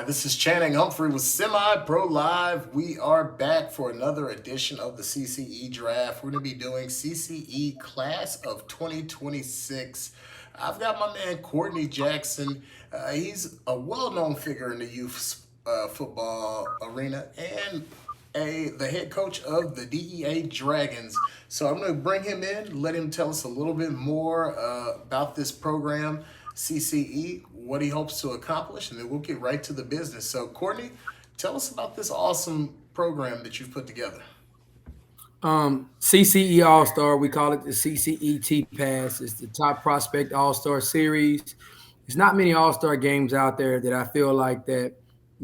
This is Channing Humphrey with Semi Pro Live. We are back for another edition of the CCE Draft. We're going to be doing CCE Class of 2026. I've got my man Courtney Jackson. He's a well-known figure in the youth football arena and the head coach of the DEA Dragons. So I'm going to bring him in, let him tell us a little bit more about this program, CCE, what he hopes to accomplish, and then we'll get right to the business. So, Courtney, tell us about this awesome program that you've put together. CCE All-Star, we call it the CCE T-Pass. It's the top prospect All-Star series. There's not many All-Star games out there that I feel like that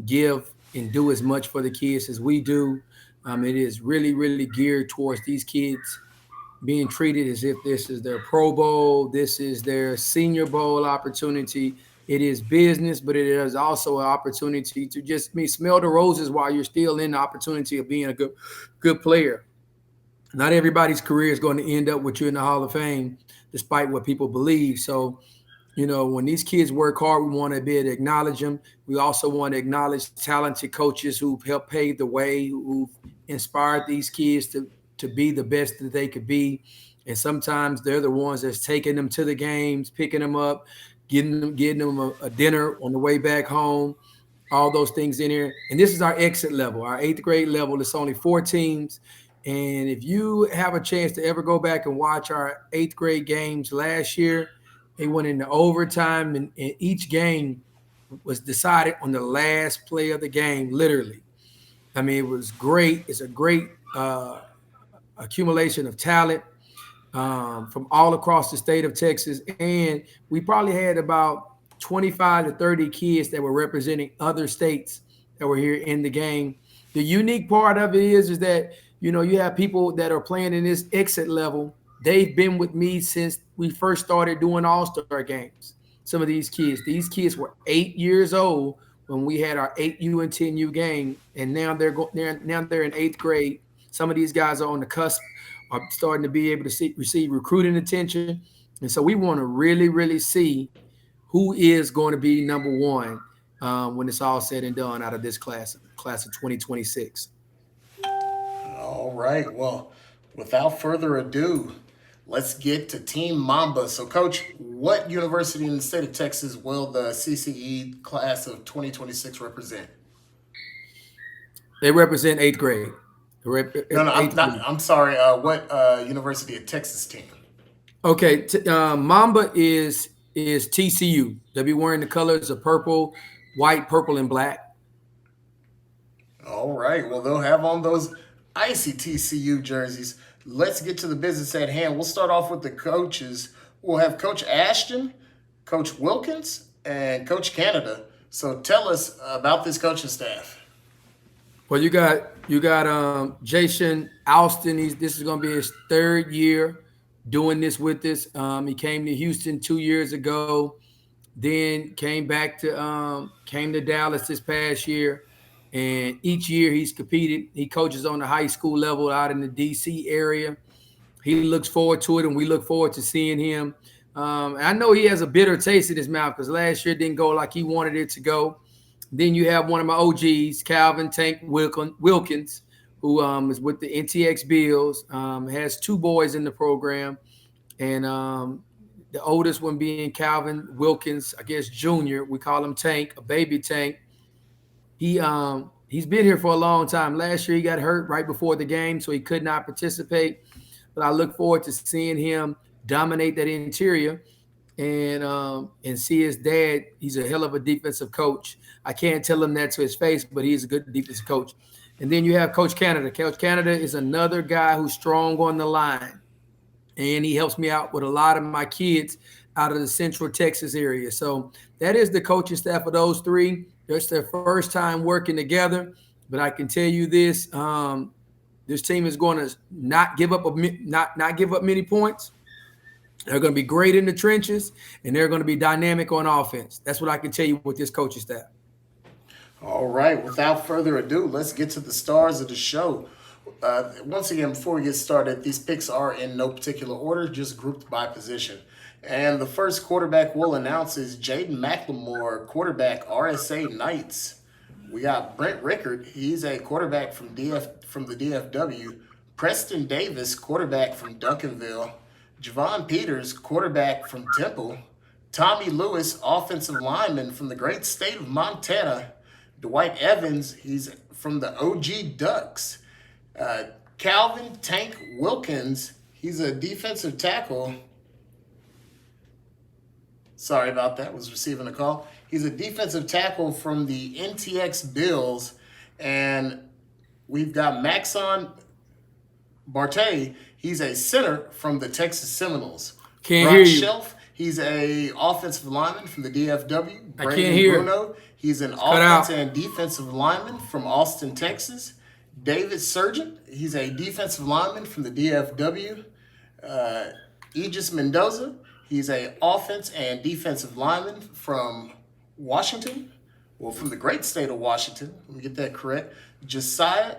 give and do as much for the kids as we do. It is really, really geared towards these kids being treated as if this is their Pro Bowl, this is their Senior Bowl opportunity. It is business, but it is also an opportunity to just smell the roses while you're still in the opportunity of being a good player. Not everybody's career is going to end up with you in the Hall of Fame, despite what people believe. So, when these kids work hard, we want to be able to acknowledge them. We also want to acknowledge talented coaches who've helped pave the way, who've inspired these kids to be the best that they could be. And sometimes they're the ones that's taking them to the games, picking them up, getting them a dinner on the way back home, all those things in here. And this is our exit level, our 8th grade level. It's only 4 teams. And if you have a chance to ever go back and watch our 8th grade games last year, they went into overtime, and each game was decided on the last play of the game, literally. I mean, it was great. It's a great accumulation of talent from all across the state of Texas. And we probably had about 25 to 30 kids that were representing other states that were here in the game. The unique part of it is that, you have people that are playing in this exit level. They've been with me since we first started doing All-Star games. Some of these kids were 8 years old when we had our 8U and 10U game, and now they're in 8th grade. Some of these guys are on the cusp, are starting to be able to receive recruiting attention, and so we want to really, really see who is going to be number one when it's all said and done out of this class of 2026. All right. Well, without further ado, let's get to Team Mamba. So, Coach, what university in the state of Texas will the CCE class of 2026 represent? They represent 8th grade. No, I'm sorry. What University of Texas team? Okay, Mamba is TCU. They'll be wearing the colors of white, purple, and black. All right. Well, they'll have on those icy TCU jerseys. Let's get to the business at hand. We'll start off with the coaches. We'll have Coach Ashton, Coach Wilkins, and Coach Canada. So tell us about this coaching staff. Well, you got Jason Alston. This is going to be his 3rd year doing this with us. He came to Houston 2 years ago, then came to Dallas this past year. And each year he's competed. He coaches on the high school level out in the D.C. area. He looks forward to it, and we look forward to seeing him. I know he has a bitter taste in his mouth because last year didn't go like he wanted it to go. Then you have one of my OGs, Calvin Tank Wilkins, who is with the NTX Bills, has 2 boys in the program. And the oldest one being Calvin Wilkins, I guess Jr. We call him Tank, a baby Tank. He's been here for a long time. Last year he got hurt right before the game, so he could not participate. But I look forward to seeing him dominate that interior and see his dad. He's a hell of a defensive coach. I can't tell him that to his face, but he's a good defensive coach. And then you have Coach Canada. Coach Canada is another guy who's strong on the line, and he helps me out with a lot of my kids out of the Central Texas area. So that is the coaching staff of those 3. It's their first time working together, but I can tell you this: this team is going to not give up many points. They're going to be great in the trenches, and they're going to be dynamic on offense. That's what I can tell you with this coaching staff. All right. Without further ado, let's get to the stars of the show. Once again, before we get started, these picks are in no particular order, just grouped by position. And the first quarterback we'll announce is Jaden McLemore, quarterback RSA Knights. We got Brent Rickard. He's a quarterback from the DFW. Preston Davis, quarterback from Duncanville. Javon Peters, quarterback from Temple. Tommy Lewis, offensive lineman from the great state of Montana. Dwight Evans, he's from the OG Ducks. Calvin Tank Wilkins, he's a defensive tackle. Sorry about that, was receiving a call. He's a defensive tackle from the NTX Bills. And we've got Maxon Barte, he's a center from the Texas Seminoles. Can't Brock hear you. Shelf, he's a offensive lineman from the DFW. I can't hear. Bruno, he's an Cut offense out. and defensive lineman from Austin, Texas. David Surgeon, he's a defensive lineman from the DFW. Aegis Mendoza, he's a offense and defensive lineman from Washington. Well, from the great state of Washington. Let me get that correct. Josiah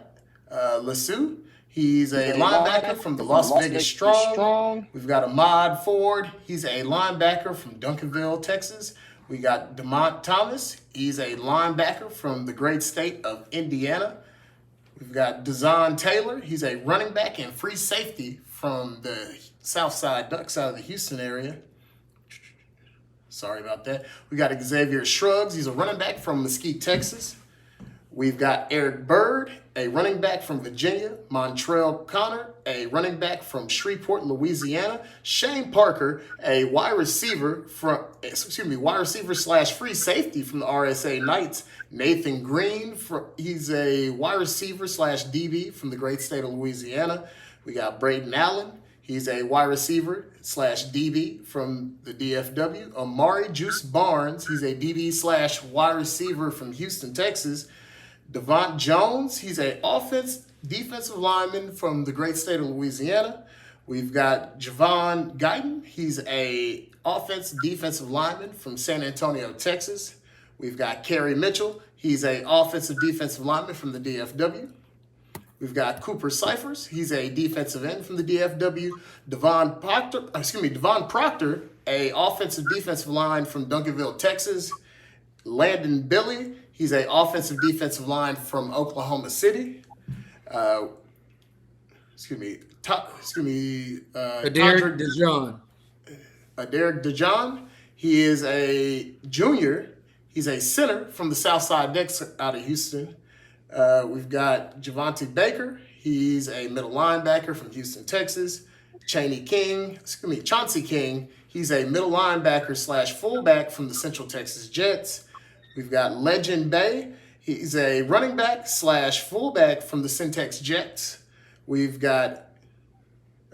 Lassou, he's a linebacker from the Las Vegas Strong. We've got Ahmad Ford. He's a linebacker from Duncanville, Texas. We got DeMont Thomas. He's a linebacker from the great state of Indiana. We've got Dejohn Taylor. He's a running back and free safety from the South Side Ducks out of the Houston area. Sorry about that. We got Xavier Shrugs. He's a running back from Mesquite, Texas. We've got Eric Bird, a running back from Virginia. Montrell Connor, a running back from Shreveport, Louisiana. Shane Parker, a wide receiver slash free safety from the RSA Knights. Nathan Green, he's a wide receiver slash DB from the great state of Louisiana. We got Braden Allen. He's a wide receiver slash DB from the DFW. Amari Juice Barnes, he's a DB slash wide receiver from Houston, Texas. Devont Jones, he's a defensive lineman from the great state of Louisiana. We've got Javon Guyton, he's a defensive lineman from San Antonio, Texas. We've got Carrie Mitchell, he's a defensive lineman from the DFW. We've got Cooper Cyphers, he's a defensive end from the DFW. Devon Proctor, a defensive line from Duncanville, Texas. Landon Billy, he's a defensive line from Oklahoma City. Derek Dejohn. Derek Dejohn, he is a junior. He's a center from the Southside Ducks out of Houston. We've got Giovanni Baker. He's a middle linebacker from Houston, Texas. Chauncey King. He's a middle linebacker slash fullback from the Central Texas Jets. We've got Legend Bay. He's a running back slash fullback from the Syntax Jets. We've got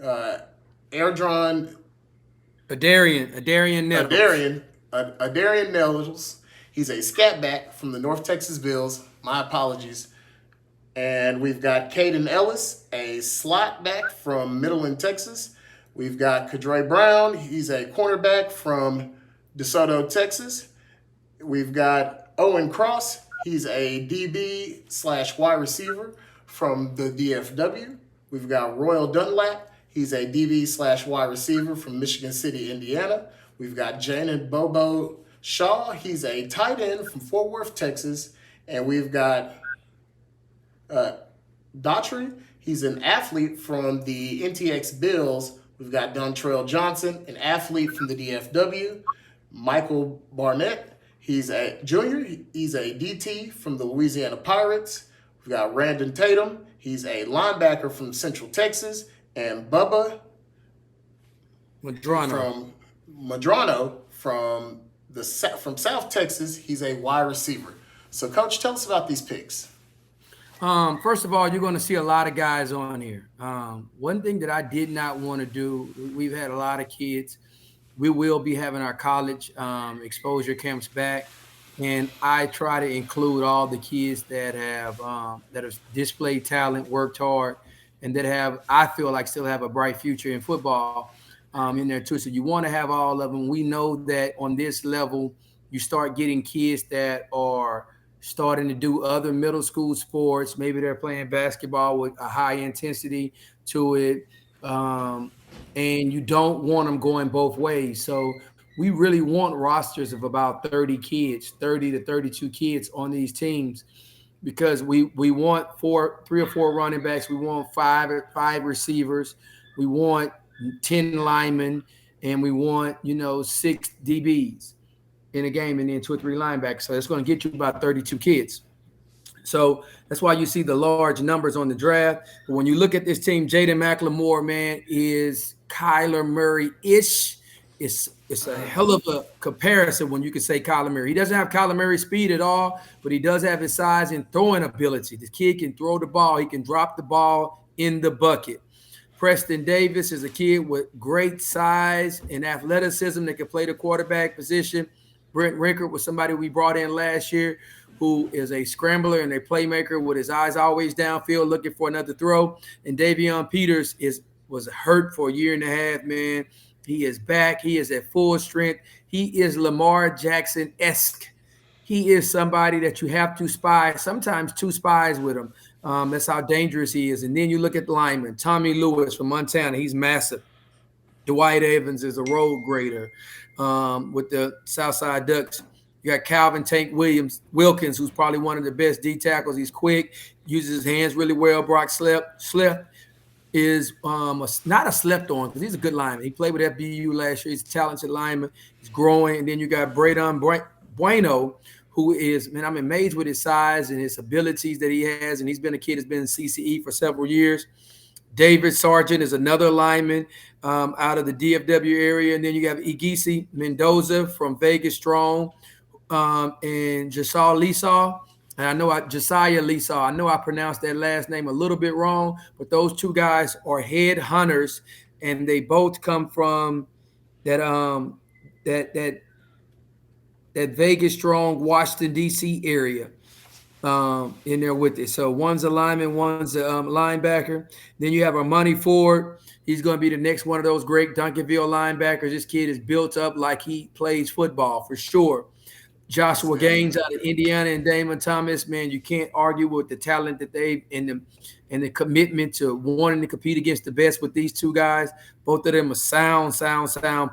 Adarian Nettles. He's a scat back from the North Texas Bills. My apologies. And we've got Caden Ellis, a slot back from Midland, Texas. We've got Kadre Brown. He's a cornerback from DeSoto, Texas. We've got Owen Cross. He's a DB slash wide receiver from the DFW. We've got Royal Dunlap. He's a DB slash wide receiver from Michigan City, Indiana. We've got Jaden Bobo Shaw. He's a tight end from Fort Worth, Texas. And we've got Daughtry. He's an athlete from the NTX Bills. We've got Dontrell Johnson, an athlete from the DFW. Michael Barnett. He's a junior. He's a DT from the Louisiana Pirates. We've got Randon Tatum. He's a linebacker from Central Texas. And Bubba Madrano from South Texas. He's a wide receiver. So, Coach, tell us about these picks. First of all, you're going to see a lot of guys on here. One thing that I did not want to do, we've had a lot of kids. We will be having our college exposure camps back, and I try to include all the kids that have displayed talent, worked hard, and that I feel like still have a bright future in football in there too. So you want to have all of them. We know that on this level, you start getting kids that are starting to do other middle school sports. Maybe they're playing basketball with a high intensity to it. um, and you don't want them going both ways. So we really want rosters of about 30 kids, 30 to 32 kids on these teams, because we want three or four running backs, we want five receivers, we want 10 linemen, and we want 6 DBs in a game, and then 2 or 3 linebackers. So it's going to get you about 32 kids. So that's why you see the large numbers on the draft. But when you look at this team, Jaden McLemore, man, is Kyler Murray-ish. It's a hell of a comparison when you can say Kyler Murray. He doesn't have Kyler Murray's speed at all, but he does have his size and throwing ability. The kid can throw the ball. He can drop the ball in the bucket. Preston Davis is a kid with great size and athleticism that can play the quarterback position. Brent Rickard was somebody we brought in last year who is a scrambler and a playmaker with his eyes always downfield looking for another throw. And Davion Peters was hurt for a year and a half, man. He is back. He is at full strength. He is Lamar Jackson-esque. He is somebody that you have to spy, sometimes 2 spies with him. That's how dangerous he is. And then you look at the lineman, Tommy Lewis from Montana. He's massive. Dwight Evans is a road grader with the Southside Ducks. You got Calvin Tank Wilkins, who's probably one of the best D tackles. He's quick, uses his hands really well. Brock Slep is not a slept on because he's a good lineman. He played with FBU last year. He's a talented lineman. He's growing. And then you got Braydon Bueno, who is, man, I'm amazed with his size and his abilities that he has. And he's been a kid that's been in CCE for several years. David Sargent is another lineman out of the DFW area. And then you have Igisi Mendoza from Vegas Strong and Josiah Leesaw. And I know Josiah Leesaw. I know I pronounced that last name a little bit wrong, but those 2 guys are head hunters, and they both come from that Vegas Strong, Washington D.C. area. In there with it. So one's a lineman, one's a linebacker. Then you have Armani Ford. He's going to be the next one of those great Duncanville linebackers. This kid is built up like he plays football for sure. Joshua Gaines out of Indiana and Damon Thomas, man, you can't argue with the talent that they and the commitment to wanting to compete against the best with these 2 guys. Both of them are sound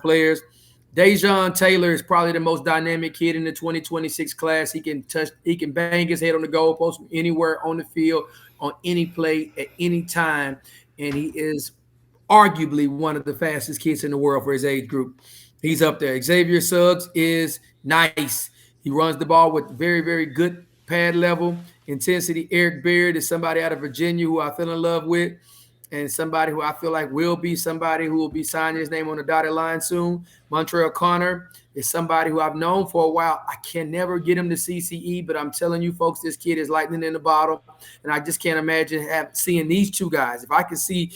players. Dejohn Taylor is probably the most dynamic kid in the 2026 class. He can bang his head on the goalpost from anywhere on the field, on any play, at any time. And he is arguably one of the fastest kids in the world for his age group. He's up there. Xavier Suggs is nice. He runs the ball with very, very good pad level intensity. Eric Beard is somebody out of Virginia who I fell in love with, and somebody who I feel like will be somebody who will be signing his name on the dotted line soon. Montreal Connor is somebody who I've known for a while. I can never get him to CCE, but I'm telling you folks, this kid is lightning in the bottle, and I just can't imagine seeing these 2 guys. If I could see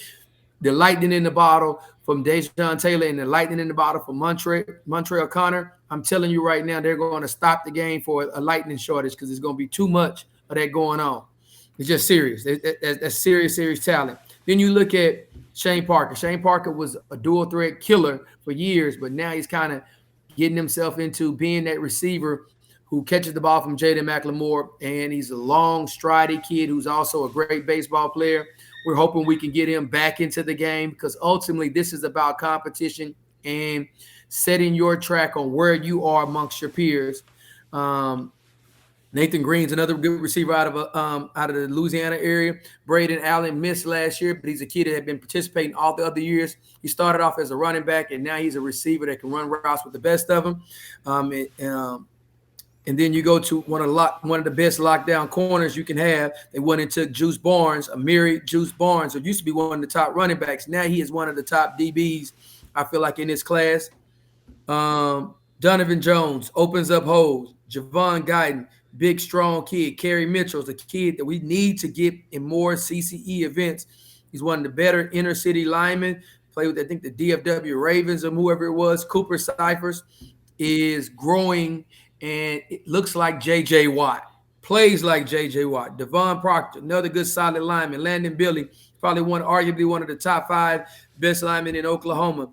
the lightning in the bottle from Dejohn Taylor and the lightning in the bottle from Montreal Connor, I'm telling you right now, they're going to stop the game for a lightning shortage because there's going to be too much of that going on. It's just serious. That's serious talent. Then you look at Shane Parker. Shane Parker was a dual threat killer for years, but now he's kind of getting himself into being that receiver who catches the ball from Jaden McLemore, and he's a long, stridey kid who's also a great baseball player. We're hoping we can get him back into the game because ultimately this is about competition and setting your track on where you are amongst your peers. Nathan Green's another good receiver out of the Louisiana area. Braden Allen missed last year, but he's a kid that had been participating all the other years. He started off as a running back, and now he's a receiver that can run routes with the best of them. And then you go to one of the best lockdown corners you can have. They went and took Juice Barnes, Amiri Juice Barnes, who used to be one of the top running backs. Now he is one of the top DBs, I feel like, in this class. Donovan Jones opens up holes. Javon Guyton, big, strong kid. Carrie Mitchell is a kid that we need to get in more CCE events. He's one of the better inner city linemen. Played with, I think, the DFW Ravens or whoever it was. Cooper Cyphers is growing, and it looks like J.J. Watt. Plays like J.J. Watt. Devon Proctor, another good solid lineman. Landon Billy, arguably one of the top 5 best linemen in Oklahoma.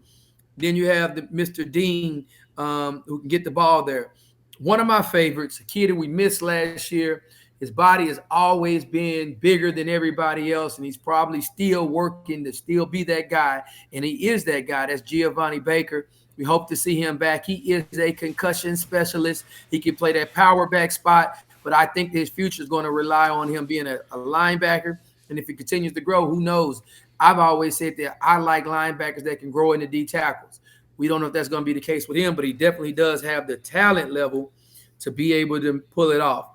Then you have the Mr. Dean, who can get the ball there. One of my favorites, a kid that we missed last year, His body has always been bigger than everybody else, and he's probably still working to still be that guy. And he is that guy. That's Giovanni Baker. We hope to see him back. He is a concussion specialist. He can play that power back spot, but I think his future is going to rely on him being a linebacker. And if he continues to grow, who knows? I've always said that I like linebackers that can grow into D tackles. We don't know if that's going to be the case with him, but he definitely does have the talent level to be able to pull it off.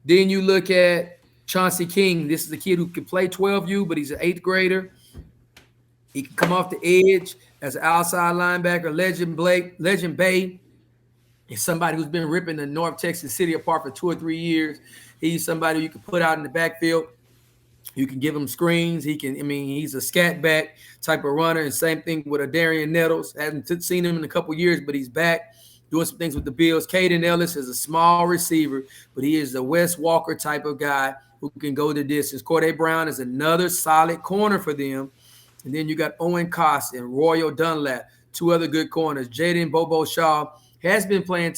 Then you look at Chauncey King. This is a kid who can play 12U, but he's an 8th grader. He can come off the edge as an outside linebacker. Legend Bay is somebody who's been ripping the North Texas City apart for 2 or 3 years. He's somebody you can put out in the backfield. You can give him screens. He's a scat back type of runner. And same thing with a Darian Nettles. Haven't seen him in a couple years, but he's back doing some things with the Bills. Caden Ellis is a small receiver, but he is the Wes Walker type of guy who can go the distance. Corday Brown is another solid corner for them. And then you got Owen Koss and Royal Dunlap, 2 other good corners. Jaden Bobo Shaw has been playing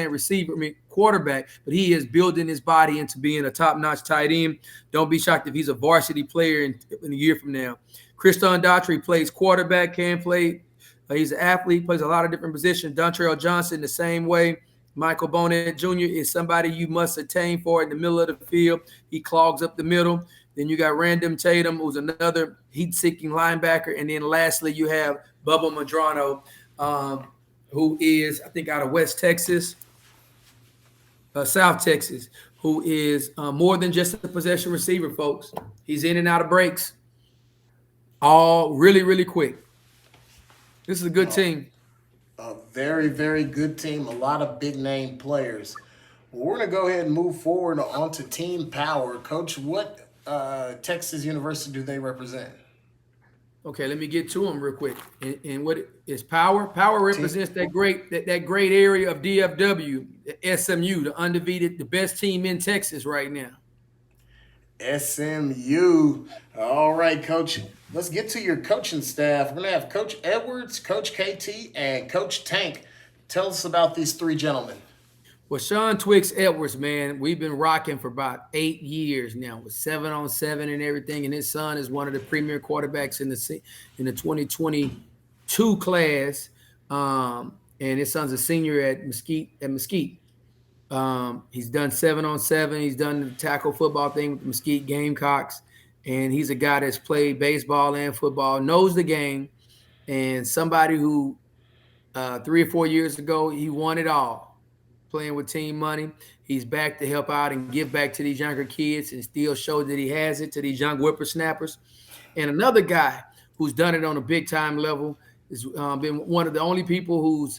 receiver, quarterback, but he is building his body into being a top-notch tight end. Don't be shocked if he's a varsity player in a year from now. Kriston Daughtry plays quarterback, can play. He's an athlete, plays a lot of different positions. Dontrell Johnson the same way. Michael Bonet Jr. is somebody you must attain for in the middle of the field. He clogs up the middle. Then you got Random Tatum, who's another heat-seeking linebacker. And then lastly, you have Bubba Madrano, who is, I think, out of West Texas, South Texas, who is more than just a possession receiver, folks. He's in and out of breaks, all really, really quick. This is a good team. A very, very good team. A lot of big-name players. Well, we're going to go ahead and move forward onto Team Power. Coach, what Texas University do they represent? Okay, let me get to them real quick. And what is Power? Power represents that great area of DFW, SMU, the undefeated, the best team in Texas right now. SMU. All right, Coach. Let's get to your coaching staff. We're going to have Coach Edwards, Coach KT, and Coach Tank. Tell us about these 3 gentlemen. Well, Sean Twix Edwards, man, we've been rocking for about 8 years now with 7-on-7 and everything. And his son is one of the premier quarterbacks in the 2022 class. And his son's a senior at Mesquite. He's done 7-on-7. He's done the tackle football thing with the Mesquite Gamecocks. And he's a guy that's played baseball and football, knows the game, and somebody who 3 or 4 years ago, he won it all, playing with team money. He's back to help out and give back to these younger kids and still show that he has it to these young whippersnappers. And another guy who's done it on a big-time level has been one of the only people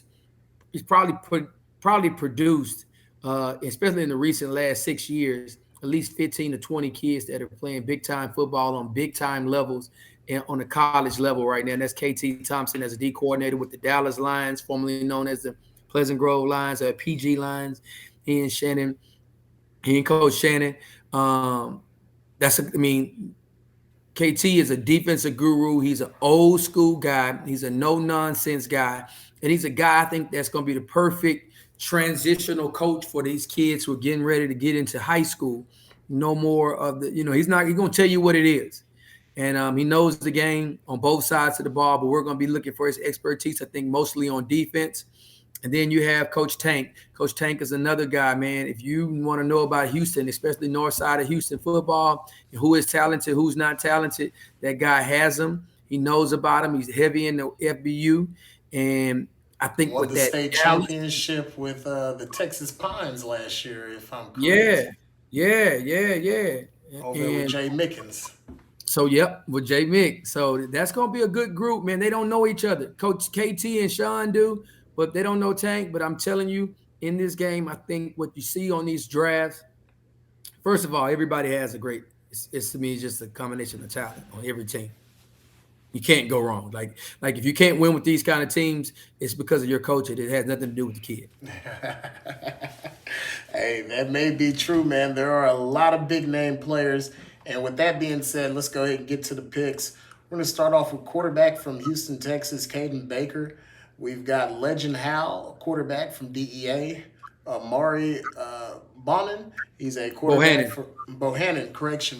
he's probably produced, especially in the recent last 6 years, at least 15 to 20 kids that are playing big-time football on big-time levels and on the college level right now. And that's KT Thompson as a D coordinator with the Dallas Lions, formerly known as the Pleasant Grove Lions or PG Lions. He and Coach Shannon. KT is a defensive guru. He's an old school guy. He's a no-nonsense guy. And he's a guy I think that's going to be the perfect transitional coach for these kids who are getting ready to get into high school. No more of the, he's going to tell you what it is. And he knows the game on both sides of the ball, but we're going to be looking for his expertise, I think, mostly on defense. And then you have Coach Tank. Coach Tank is another guy, man. If you want to know about Houston, especially north side of Houston football, and who is talented, who's not talented, that guy has him. He knows about him. He's heavy in the FBU. And I think won with the that state championship with the Texas Pines last year, if I'm correct. Yeah. Over with Jay Mickens. So, yep, with Jay Mick. So that's going to be a good group, man. They don't know each other. Coach KT and Sean do, but they don't know Tank. But I'm telling you, in this game, I think what you see on these drafts, first of all, everybody has a great – it's to me just a combination of talent on every team. You can't go wrong. Like if you can't win with these kind of teams, it's because of your coach. It has nothing to do with the kid. Hey, that may be true, man. There are a lot of big-name players. And with that being said, let's go ahead and get to the picks. We're going to start off with quarterback from Houston, Texas, Caden Baker. We've got Legend Hal, quarterback from DEA. Amari Bonin. He's a quarterback Bohannon. for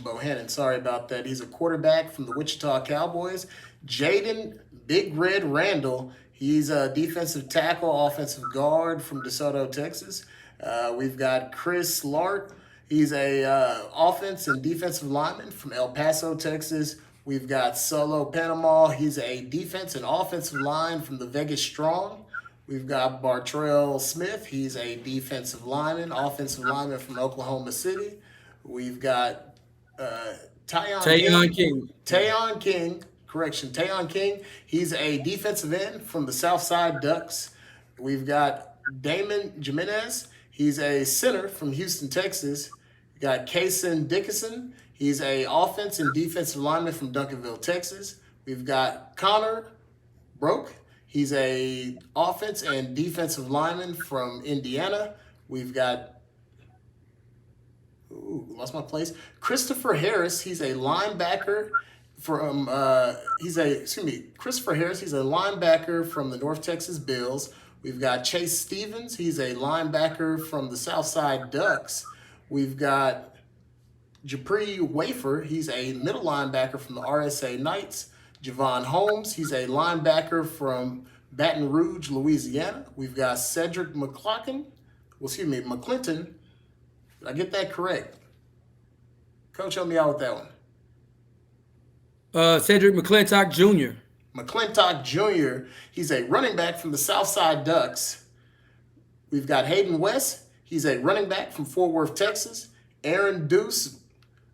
Bohannon. Sorry about that. He's a quarterback from the Wichita Cowboys. Jaden Big Red Randall. He's a defensive tackle, offensive guard from DeSoto, Texas. We've got Chris Lart. He's a offense and defensive lineman from El Paso, Texas. We've got Solo Panama. He's a defense and offensive line from the Vegas Strong. We've got Bartrell Smith. He's a defensive lineman, offensive lineman from Oklahoma City. We've got Tayon King. Tayon King. Tayon King. He's a defensive end from the Southside Ducks. We've got Damon Jimenez. He's a center from Houston, Texas. We got Kaysen Dickinson. He's a offense and defensive lineman from Duncanville, Texas. We've got Connor Broke. He's a offense and defensive lineman from Indiana. We've got lost my place. Christopher Harris. He's a linebacker from Christopher Harris. He's a linebacker from the North Texas Bills. We've got Chase Stevens. He's a linebacker from the Southside Ducks. We've got Japri Wafer. He's a middle linebacker from the RSA Knights. Javen Holmes. He's a linebacker from Baton Rouge, Louisiana. We've got Cedric Mcclintock. Did I get that correct? Coach, help me out with that one. Cedric McClintock Jr. McClintock Jr. He's a running back from the Southside Ducks. We've got Hayden West. He's a running back from Fort Worth, Texas. Aaron Deuce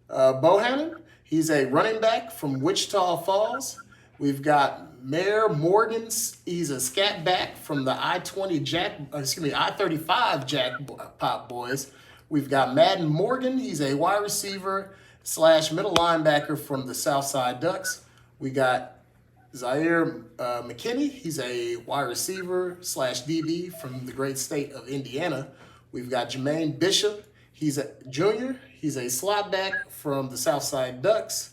Bohannon. He's a running back from Wichita Falls. We've got Mayor Morgans. He's a scat back from the I-35 Jackpot Boys. We've got Madden Morgan. He's a wide receiver / middle linebacker from the Southside Ducks. We got Zaire McKinney. He's a wide receiver / DB from the great state of Indiana. We've got Jermaine Bishop. He's a junior. He's a slot back from the Southside Ducks.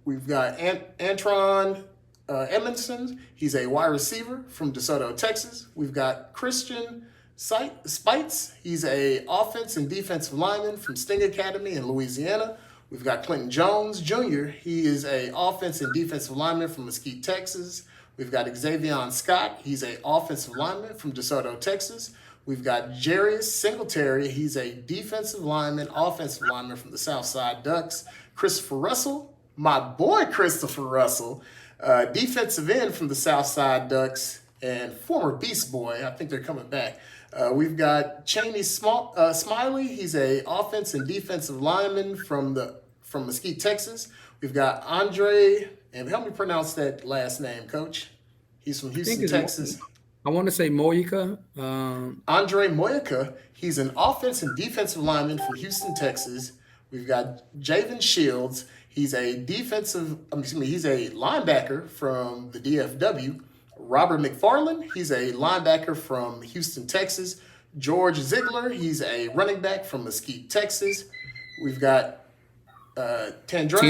We've got Antron Edmondson. He's a wide receiver from DeSoto, Texas. We've got Christian Spites. He's a offense and defensive lineman from Sting Academy in Louisiana. We've got Clayton Jones Jr. He is a offense and defensive lineman from Mesquite, Texas. We've got Xavier Scott. He's a offensive lineman from DeSoto, Texas. We've got Jarius Singletary. He's a defensive lineman, offensive lineman from the Southside Ducks. Christopher Russell, my boy Christopher Russell, defensive end from the Southside Ducks and former Beast Boy. I think they're coming back. We've got Cheney Smiley. He's a offense and defensive lineman from Mesquite, Texas. We've got Andre, and help me pronounce that last name, Coach. He's from Houston, Texas. I want to say Moyika. Andre Moyika. He's an offense and defensive lineman from Houston, Texas. We've got Javen Shields. He's a linebacker from the DFW. Robert McFarland. He's a linebacker from Houston, Texas. George Ziegler. He's a running back from Mesquite, Texas. We've got Tiandre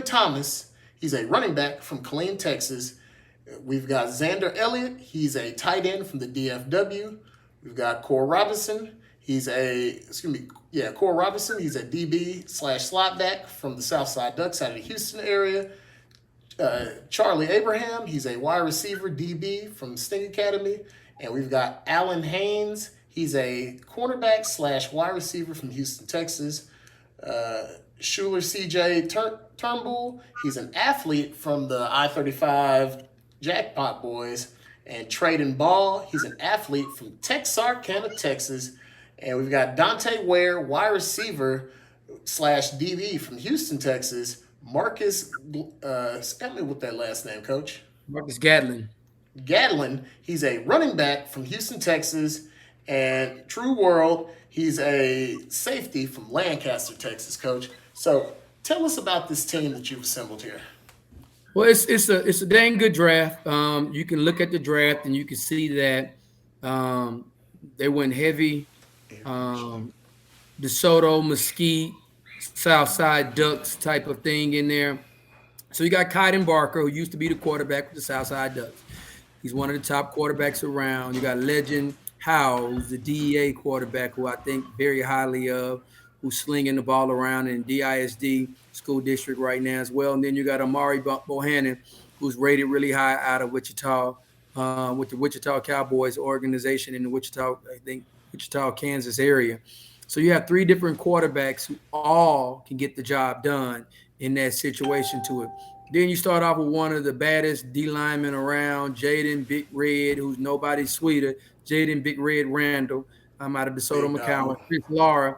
Thomas. He's a running back from Killeen, Texas. We've got Xander Elliott. He's a tight end from the DFW. We've got Cole Robinson. He's a DB / slot back from the Southside Ducks out of the Houston area. Charlie Abraham. He's a wide receiver DB from Sting Academy. And we've got Alan Haynes. He's a cornerback / wide receiver from Houston, Texas. Schuler CJ Turnbull. He's an athlete from the I-35 Jackpot Boys. And Traden Ball. He's an athlete from Texarkana, Texas. And we've got Dante Ware, wide receiver / DB from Houston, Texas. Marcus, help me with that last name, Coach. Marcus Gatlin. He's a running back from Houston, Texas. And True World, he's a safety from Lancaster, Texas, Coach. So tell us about this team that you've assembled here. Well, it's a dang good draft. You can look at the draft and you can see that they went heavy. DeSoto, Mesquite, Southside Ducks type of thing in there. So you got Caden Barker, who used to be the quarterback for the Southside Ducks. He's one of the top quarterbacks around. You got legend Howe, who's the DEA quarterback, who I think very highly of, who's slinging the ball around in DISD school district right now as well. And then you got Amari Bohannon, who's rated really high out of Wichita, with the Wichita Cowboys organization in the Wichita, Kansas area. So you have three different quarterbacks who all can get the job done in that situation to it. Then you start off with one of the baddest D linemen around, Jaden Big Red, who's nobody sweeter. Jaden Big Red Randall, out of DeSoto McCowan. Chris Lara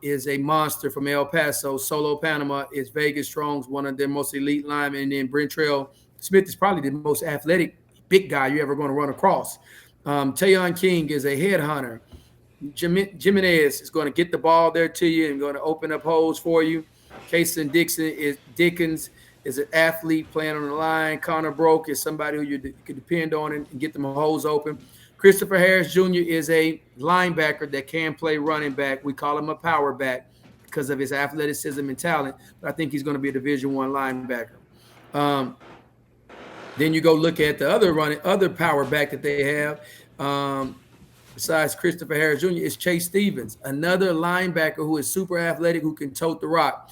is a monster from El Paso. Solo Panama is Vegas Strong's one of their most elite linemen. And then Brentrell Smith is probably the most athletic big guy you're ever going to run across. Tayon King is a headhunter. Jimenez is going to get the ball there to you and going to open up holes for you. Kason Dickens is an athlete playing on the line. Connor Broke is somebody who you could depend on and get them holes open. Christopher Harris Jr. is a linebacker that can play running back. We call him a power back because of his athleticism and talent. But I think he's going to be a Division I linebacker. Then you go look at the other power back that they have. Besides Christopher Harris Jr. is Chase Stevens, another linebacker who is super athletic, who can tote the rock.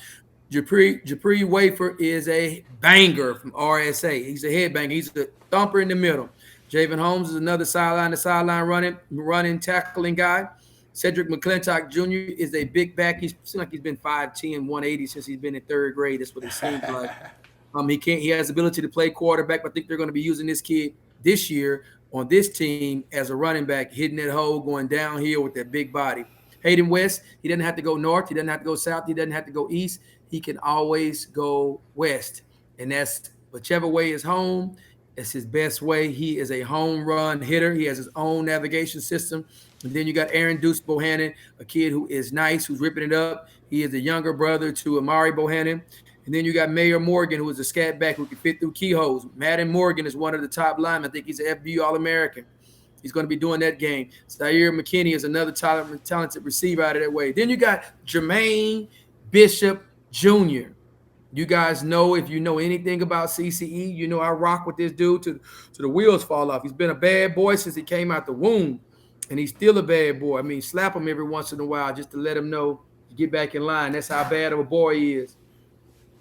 Japri Wafer is a banger from RSA. He's a headbanger. He's the thumper in the middle. Javen Holmes is another sideline-to-sideline running, tackling guy. Cedric McClintock Jr. is a big back. He seems like he's been 5'10", 180 since he's been in third grade. That's what it seems like. He has the ability to play quarterback. But I think they're going to be using this kid this year on this team as a running back, hitting that hole, going downhill with that big body. Hayden West, he doesn't have to go north. He doesn't have to go south. He doesn't have to go east. He can always go west. And that's whichever way is home. It's his best way. He is a home run hitter. He has his own navigation system. And then you got Aaron Deuce Bohannon, a kid who is nice, who's ripping it up. He is the younger brother to Amari Bohannon. And then you got Mayor Morgan, who is a scat back who can fit through keyholes. Madden Morgan is one of the top linemen. I think he's an FBU All-American. He's going to be doing that game. Zaire McKinney is another talented receiver out of that way. Then you got Jermaine Bishop Jr. You guys know, if you know anything about CCE, you know I rock with this dude to the wheels fall off. He's been a bad boy since he came out the womb, and he's still a bad boy. I mean, slap him every once in a while just to let him know to get back in line. That's how bad of a boy he is.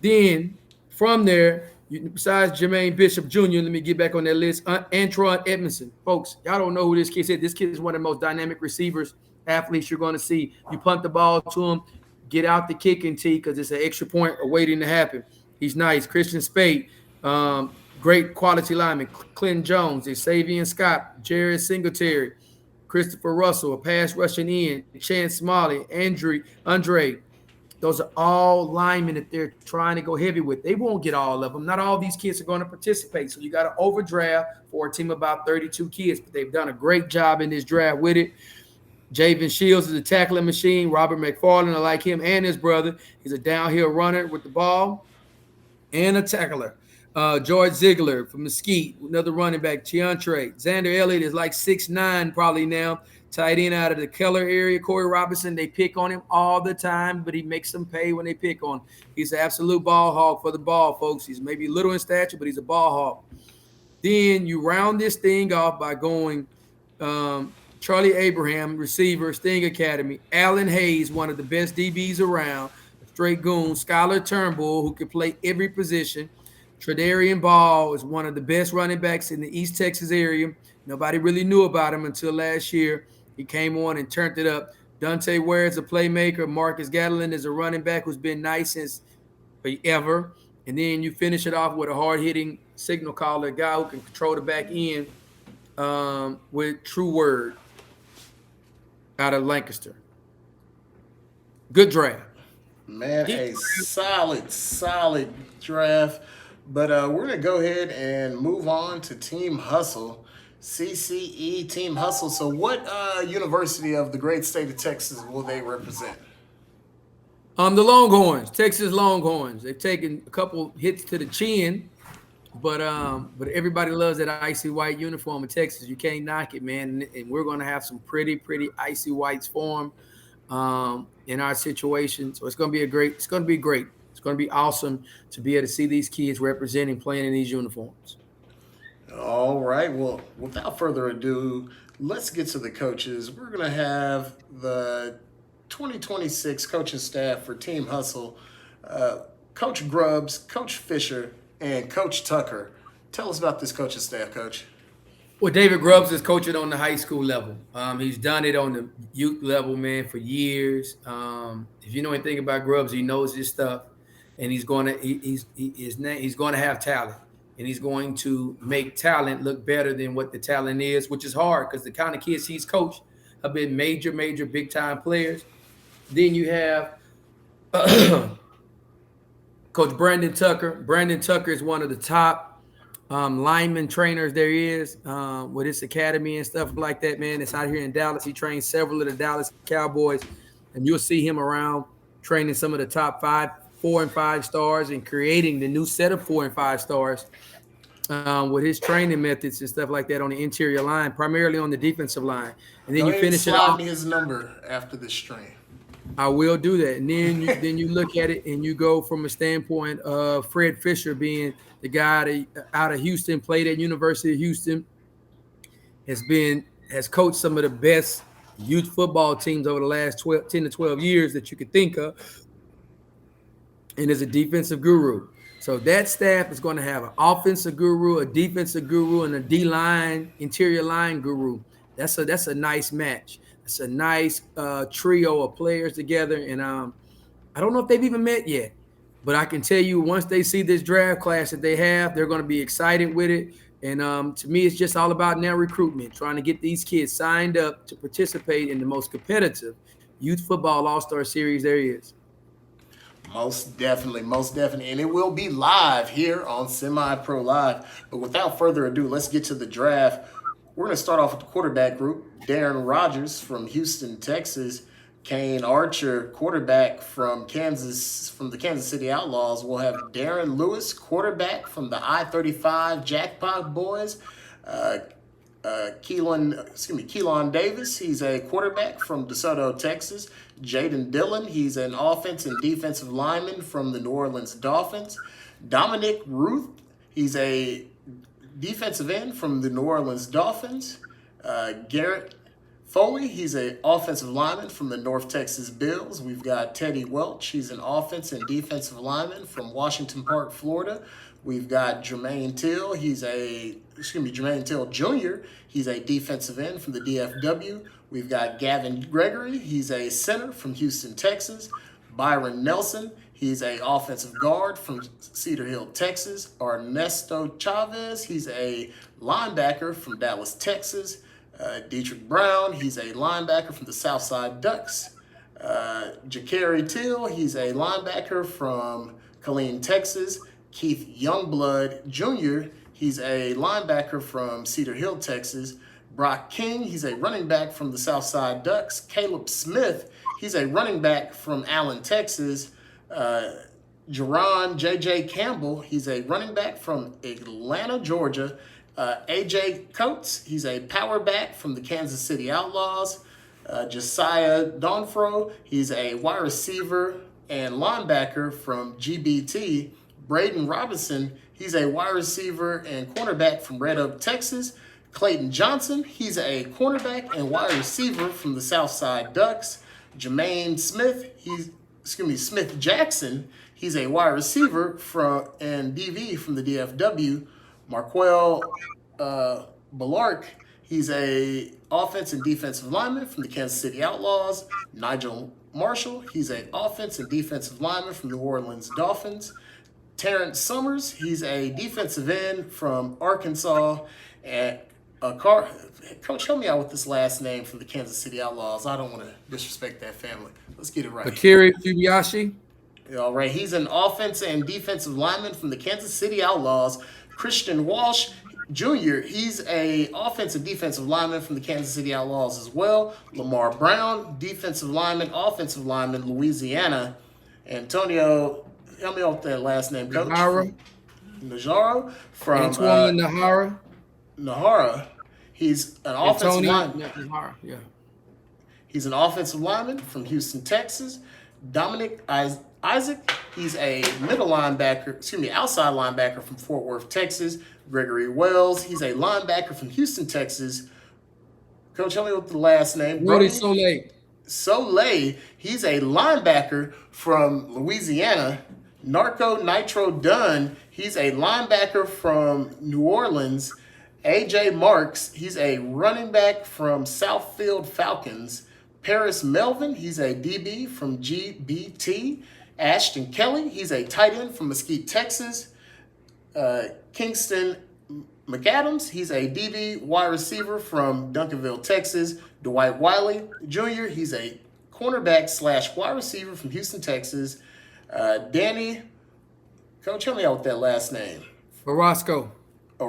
Then from there, besides Jermaine Bishop Jr., let me get back on that list. Antron Edmondson. Folks, y'all don't know who this kid is. This kid is one of the most dynamic receivers, athletes you're going to see. You punt the ball to him, get out the kicking tee because it's an extra point awaiting to happen. He's nice. Christian Spade, great quality lineman. Clayton Jones, Xavier Scott, Jared Singletary, Christopher Russell, a pass rushing in, Chance Smalley, Andre. Those are all linemen that they're trying to go heavy with. They won't get all of them. Not all these kids are going to participate. So you got to overdraft for a team of about 32 kids. But they've done a great job in this draft with it. Javen Shields is a tackling machine. Robert McFarland, I like him and his brother. He's a downhill runner with the ball and a tackler. George Ziegler from Mesquite, another running back. Chiantre. Xander Elliott is like 6'9" probably now. Tight end out of the Keller area. Corey Robinson, they pick on him all the time, but he makes them pay when they pick on him. He's an absolute ball hog for the ball, folks. He's maybe little in stature, but he's a ball hog. Then you round this thing off by going Charlie Abraham, receiver, Sting Academy. Allen Hayes, one of the best DBs around. Straight goon. Skylar Turnbull, who can play every position. Tredarian Ball is one of the best running backs in the East Texas area. Nobody really knew about him until last year. He came on and turned it up. Dante Ware is a playmaker. Marcus Gatlin is a running back who's been nice since forever. And then you finish it off with a hard-hitting signal caller, a guy who can control the back end with True Word out of Lancaster. Good draft. Man, a solid draft. But we're going to go ahead and move on to Team Hustle. CCE Team Hustle. So what university of the great state of Texas will they represent? The Longhorns, Texas Longhorns. They've taken a couple hits to the chin, but everybody loves that icy white uniform in Texas. You can't knock it, man. And we're going to have some pretty icy whites form in our situation. So it's going to be great. It's going to be awesome to be able to see these kids representing, playing in these uniforms. All right. Well, without further ado, let's get to the coaches. We're going to have the 2026 coaching staff for Team Hustle, uh, Coach Grubbs, Coach Fisher, and Coach Tucker. Tell us about this coaching staff, Coach. Well, David Grubbs is coaching on the high school level. He's done it on the youth level, man, for years. If you know anything about Grubbs, he knows his stuff, and he's going to have talent, and he's going to make talent look better than what the talent is, which is hard because the kind of kids he's coached have been major, big time players. Then you have Coach Brandon Tucker. Brandon Tucker is one of the top lineman trainers there is with his academy and stuff like that, man. It's out here in Dallas. He trains several of the Dallas Cowboys, and you'll see him around training some of the top 4 and 5 stars and creating the new set of 4 and 5 stars with his training methods and stuff like that on the interior line, primarily on the defensive line. And then Go you ahead and finish it slide off. me his number after this stream. I will do that. And then you look at it and you go from a standpoint of Fred Fisher being the guy out of Houston, played at University of Houston, has coached some of the best youth football teams over the last 10 to 12 years that you could think of, and is a defensive guru. So that staff is going to have an offensive guru, a defensive guru, and a D-line, interior line guru. That's a nice match. It's a nice trio of players together, and I don't know if they've even met yet, but I can tell you once they see this draft class that they have, they're going to be excited with it. And to me, it's just all about now recruitment, trying to get these kids signed up to participate in the most competitive youth football all-star series there is. Most definitely. And it will be live here on Semi-Pro Live. But without further ado, let's get to the draft. We're going to start off with the quarterback group. Darion Rodgers from Houston, Texas. Kane Archer, quarterback from the Kansas City Outlaws. We'll have Darren Lewis, quarterback from the I-35 Jackpot Boys. Keelan Davis, he's a quarterback from DeSoto, Texas. Jaden Dillon, he's an offense and defensive lineman from the New Orleans Dolphins. Dominic Ruth, he's a defensive end from the New Orleans Dolphins. Garrett Foley, he's an offensive lineman from the North Texas Bills. We've got Teddy Welch, he's an offense and defensive lineman from Washington Park, Florida. We've got Jermaine Till Jr., he's a defensive end from the DFW. We've got Gavin Gregory, he's a center from Houston, Texas. Byron Nelson, he's a offensive guard from Cedar Hill, Texas. Ernesto Chavez, he's a linebacker from Dallas, Texas. Dietrich Brown, he's a linebacker from the Southside Ducks. Jakari Till, he's a linebacker from Killeen, Texas. Keith Youngblood Jr., he's a linebacker from Cedar Hill, Texas. Brock King, he's a running back from the Southside Ducks. Caleb Smith, he's a running back from Allen, Texas. Jerron J.J. Campbell, he's a running back from Atlanta, Georgia. A.J. Coates, he's a power back from the Kansas City Outlaws. Josiah Dunforio, he's a wide receiver and linebacker from GBT. Braden Robinson, he's a wide receiver and cornerback from Red Oak, Texas. Clayton Johnson, he's a cornerback and wide receiver from the Southside Ducks. Jermaine Smith Jackson, he's a wide receiver and DV from the DFW. Marquel Ballark, he's a offense and defensive lineman from the Kansas City Outlaws. Nigel Marshall, he's a offense and defensive lineman from the New Orleans Dolphins. Terrence Summers, he's a defensive end from Arkansas. And Coach, help me out with this last name from the Kansas City Outlaws. I don't want to disrespect that family. Let's get it right. Akiri Fubiashi. All right, he's an offense and defensive lineman from the Kansas City Outlaws. Christian Walsh Jr., he's a offensive defensive lineman from the Kansas City Outlaws as well. Lamar Brown, defensive lineman, offensive lineman, Louisiana. Antonio, help me out with that last name, Coach. Najaro from Antoine Nahara. He's an offensive lineman. Yeah. He's an offensive lineman from Houston, Texas. Dominic Isaac, He's a outside linebacker from Fort Worth, Texas. Gregory Wells. He's a linebacker from Houston, Texas. Coach, help me with the last name. Brody Brody Soleil. Soleil. He's a linebacker from Louisiana. Narco Nitro Dunn. He's a linebacker from New Orleans. AJ Marks. He's a running back from Southfield Falcons. Paris Melvin. He's a DB from GBT. Ashton Kelly. He's a tight end from Mesquite, Texas. Kingston McAdams, he's a DB wide receiver from Duncanville, Texas. Dwight Wiley Jr., he's a cornerback / wide receiver from Houston, Texas. Danny, Coach, help me out with that last name. Orozco, a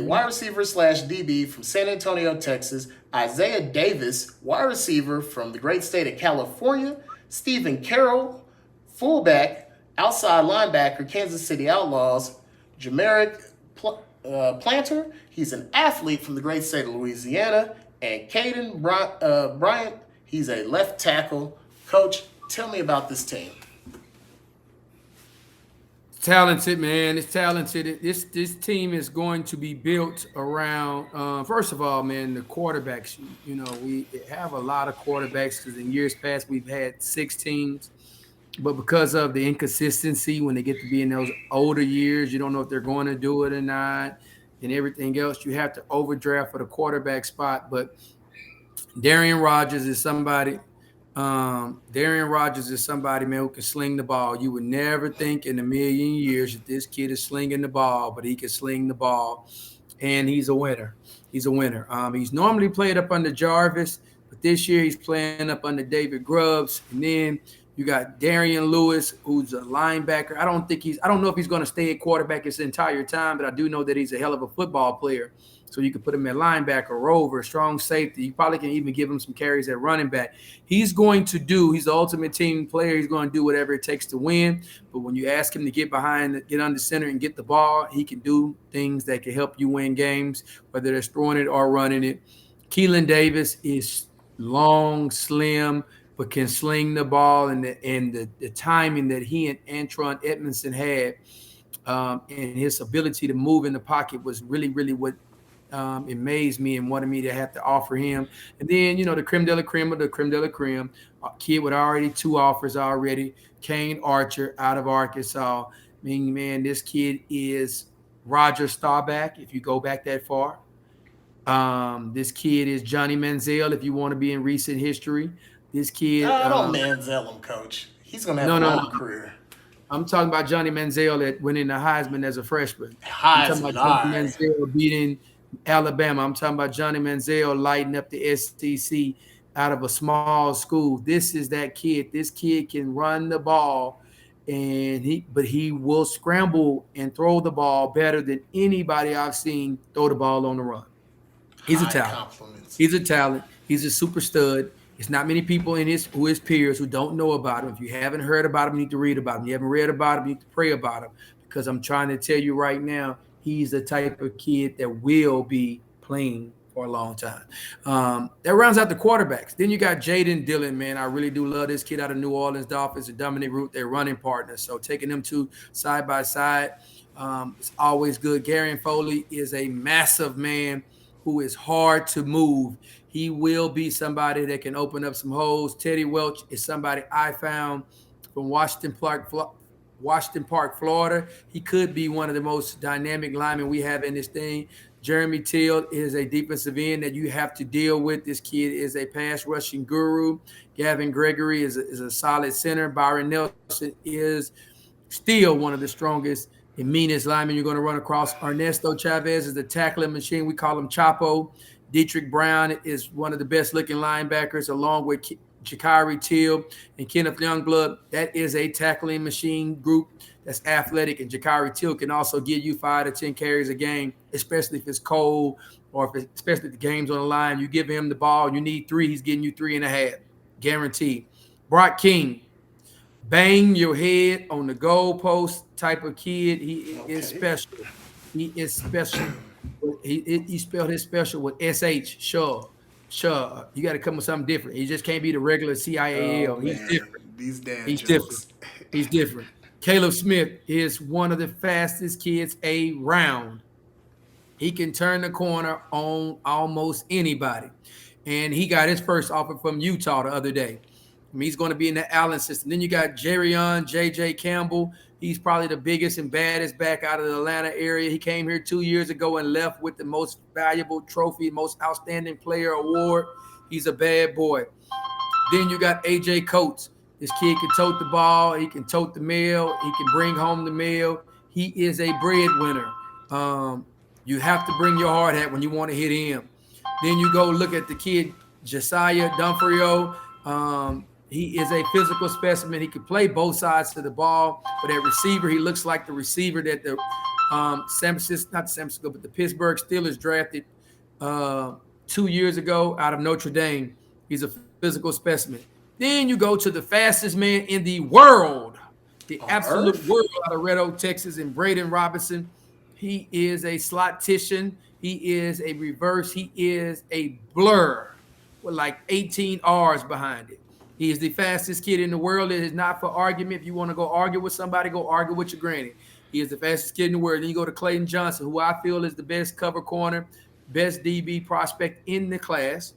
wide receiver / DB from San Antonio, Texas. Isaiah Davis, wide receiver from the great state of California. Stephen Carroll, fullback, outside linebacker, Kansas City Outlaws. Jamaric Planter, he's an athlete from the great state of Louisiana. And Caden Bryant, he's a left tackle. Coach, tell me about this team. talented, man. It's talented. This team is going to be built around. First of all, man, the quarterbacks. You know, we have a lot of quarterbacks because in years past we've had 6 teams, but because of the inconsistency when they get to be in those older years, you don't know if they're going to do it or not, and everything else. You have to overdraft for the quarterback spot. But Darion Rodgers is somebody. Darion Rodgers is somebody, man, who can sling the ball. You would never think in a million years that this kid is slinging the ball, but he can sling the ball, and he's a winner. He's a winner. He's normally played up under Jarvis, but this year he's playing up under David Grubbs. And then you got Darian Lewis, who's a linebacker. I don't know if he's going to stay at quarterback his entire time, but I do know that he's a hell of a football player. So you could put him at linebacker, rover, strong safety. You probably can even give him some carries at running back. He's the ultimate team player. He's going to do whatever it takes to win. But when you ask him to get under center and get the ball, he can do things that can help you win games, whether they're throwing it or running it. Keelan Davis is long, slim, but can sling the ball, and the timing that he and Antron Edmondson had, and his ability to move in the pocket was really, really what amazed me and wanted me to have to offer him. And then, the creme de la creme of the creme de la creme, a kid with already 2 offers already, Kane Archer out of Arkansas. I mean, man, this kid is Roger Staubach, if you go back that far. This kid is Johnny Manziel, if you want to be in recent history. This kid. Don't Manziel him, Coach. He's going to have a long career. I'm talking about Johnny Manziel that winning the Heisman as a freshman. I'm talking about Johnny Manziel beating Alabama. I'm talking about Johnny Manziel lighting up the SEC out of a small school. This is that kid. This kid can run the ball, and he will scramble and throw the ball better than anybody I've seen throw the ball on the run. He's a talent. He's a talent. He's a super stud. It's not many people his peers who don't know about him. If you haven't heard about him, you need to read about him. You haven't read about him, you need to pray about him. Because I'm trying to tell you right now, he's the type of kid that will be playing for a long time. That rounds out the quarterbacks. Then you got Jaden Dillon, man. I really do love this kid out of New Orleans Dolphins and Dominic Root, their running partners. So taking them 2 side by side, it's always good. Gary Foley is a massive man who is hard to move. He will be somebody that can open up some holes. Teddy Welch is somebody I found from Washington Park, Florida. He could be one of the most dynamic linemen we have in this thing. Jeremy Till is a defensive end that you have to deal with. This kid is a pass rushing guru. Gavin Gregory is a solid center. Byron Nelson is still one of the strongest and meanest linemen you're going to run across. Ernesto Chavez is the tackling machine. We call him Chapo. Dietrich Brown is one of the best-looking linebackers, along with Jakari Till and Kenneth Youngblood. That is a tackling machine group that's athletic, and Jakari Till can also give you 5 to 10 carries a game, especially if it's cold or especially if the game's on the line. You give him the ball, you need 3, he's getting you 3.5, guaranteed. Brock King, bang your head on the goalpost type of kid. He is special. He is special. He spelled his special with SH, sure. You got to come with something different. He just can't be the regular CIAL. He's different. These damn He's jokes. He's different. Caleb Smith is one of the fastest kids around. He can turn the corner on almost anybody. And he got his first offer from Utah the other day. I mean, he's going to be in the Allen system. Then you got Jerion J.J. Campbell. He's probably the biggest and baddest back out of the Atlanta area. He came here 2 years ago and left with the most valuable trophy, most outstanding player award. He's a bad boy. Then you got A.J. Coates. This kid can tote the ball. He can tote the mail. He can bring home the mail. He is a breadwinner. You have to bring your hard hat when you want to hit him. Then you go look at the kid, Josiah Dunforio. He is a physical specimen. He can play both sides of the ball. But at receiver, he looks like the receiver that the the Pittsburgh Steelers drafted 2 years ago out of Notre Dame. He's a physical specimen. Then you go to the fastest man in the world, the absolute world, out of Red Oak, Texas, and Braden Robinson. He is a slot-tician. He is a reverse. He is a blur with like 18 R's behind it. He is the fastest kid in the world. It is not for argument. If you want to go argue with somebody, go argue with your granny. He is the fastest kid in the world. Then you go to Clayton Johnson, who I feel is the best cover corner, best DB prospect in the class.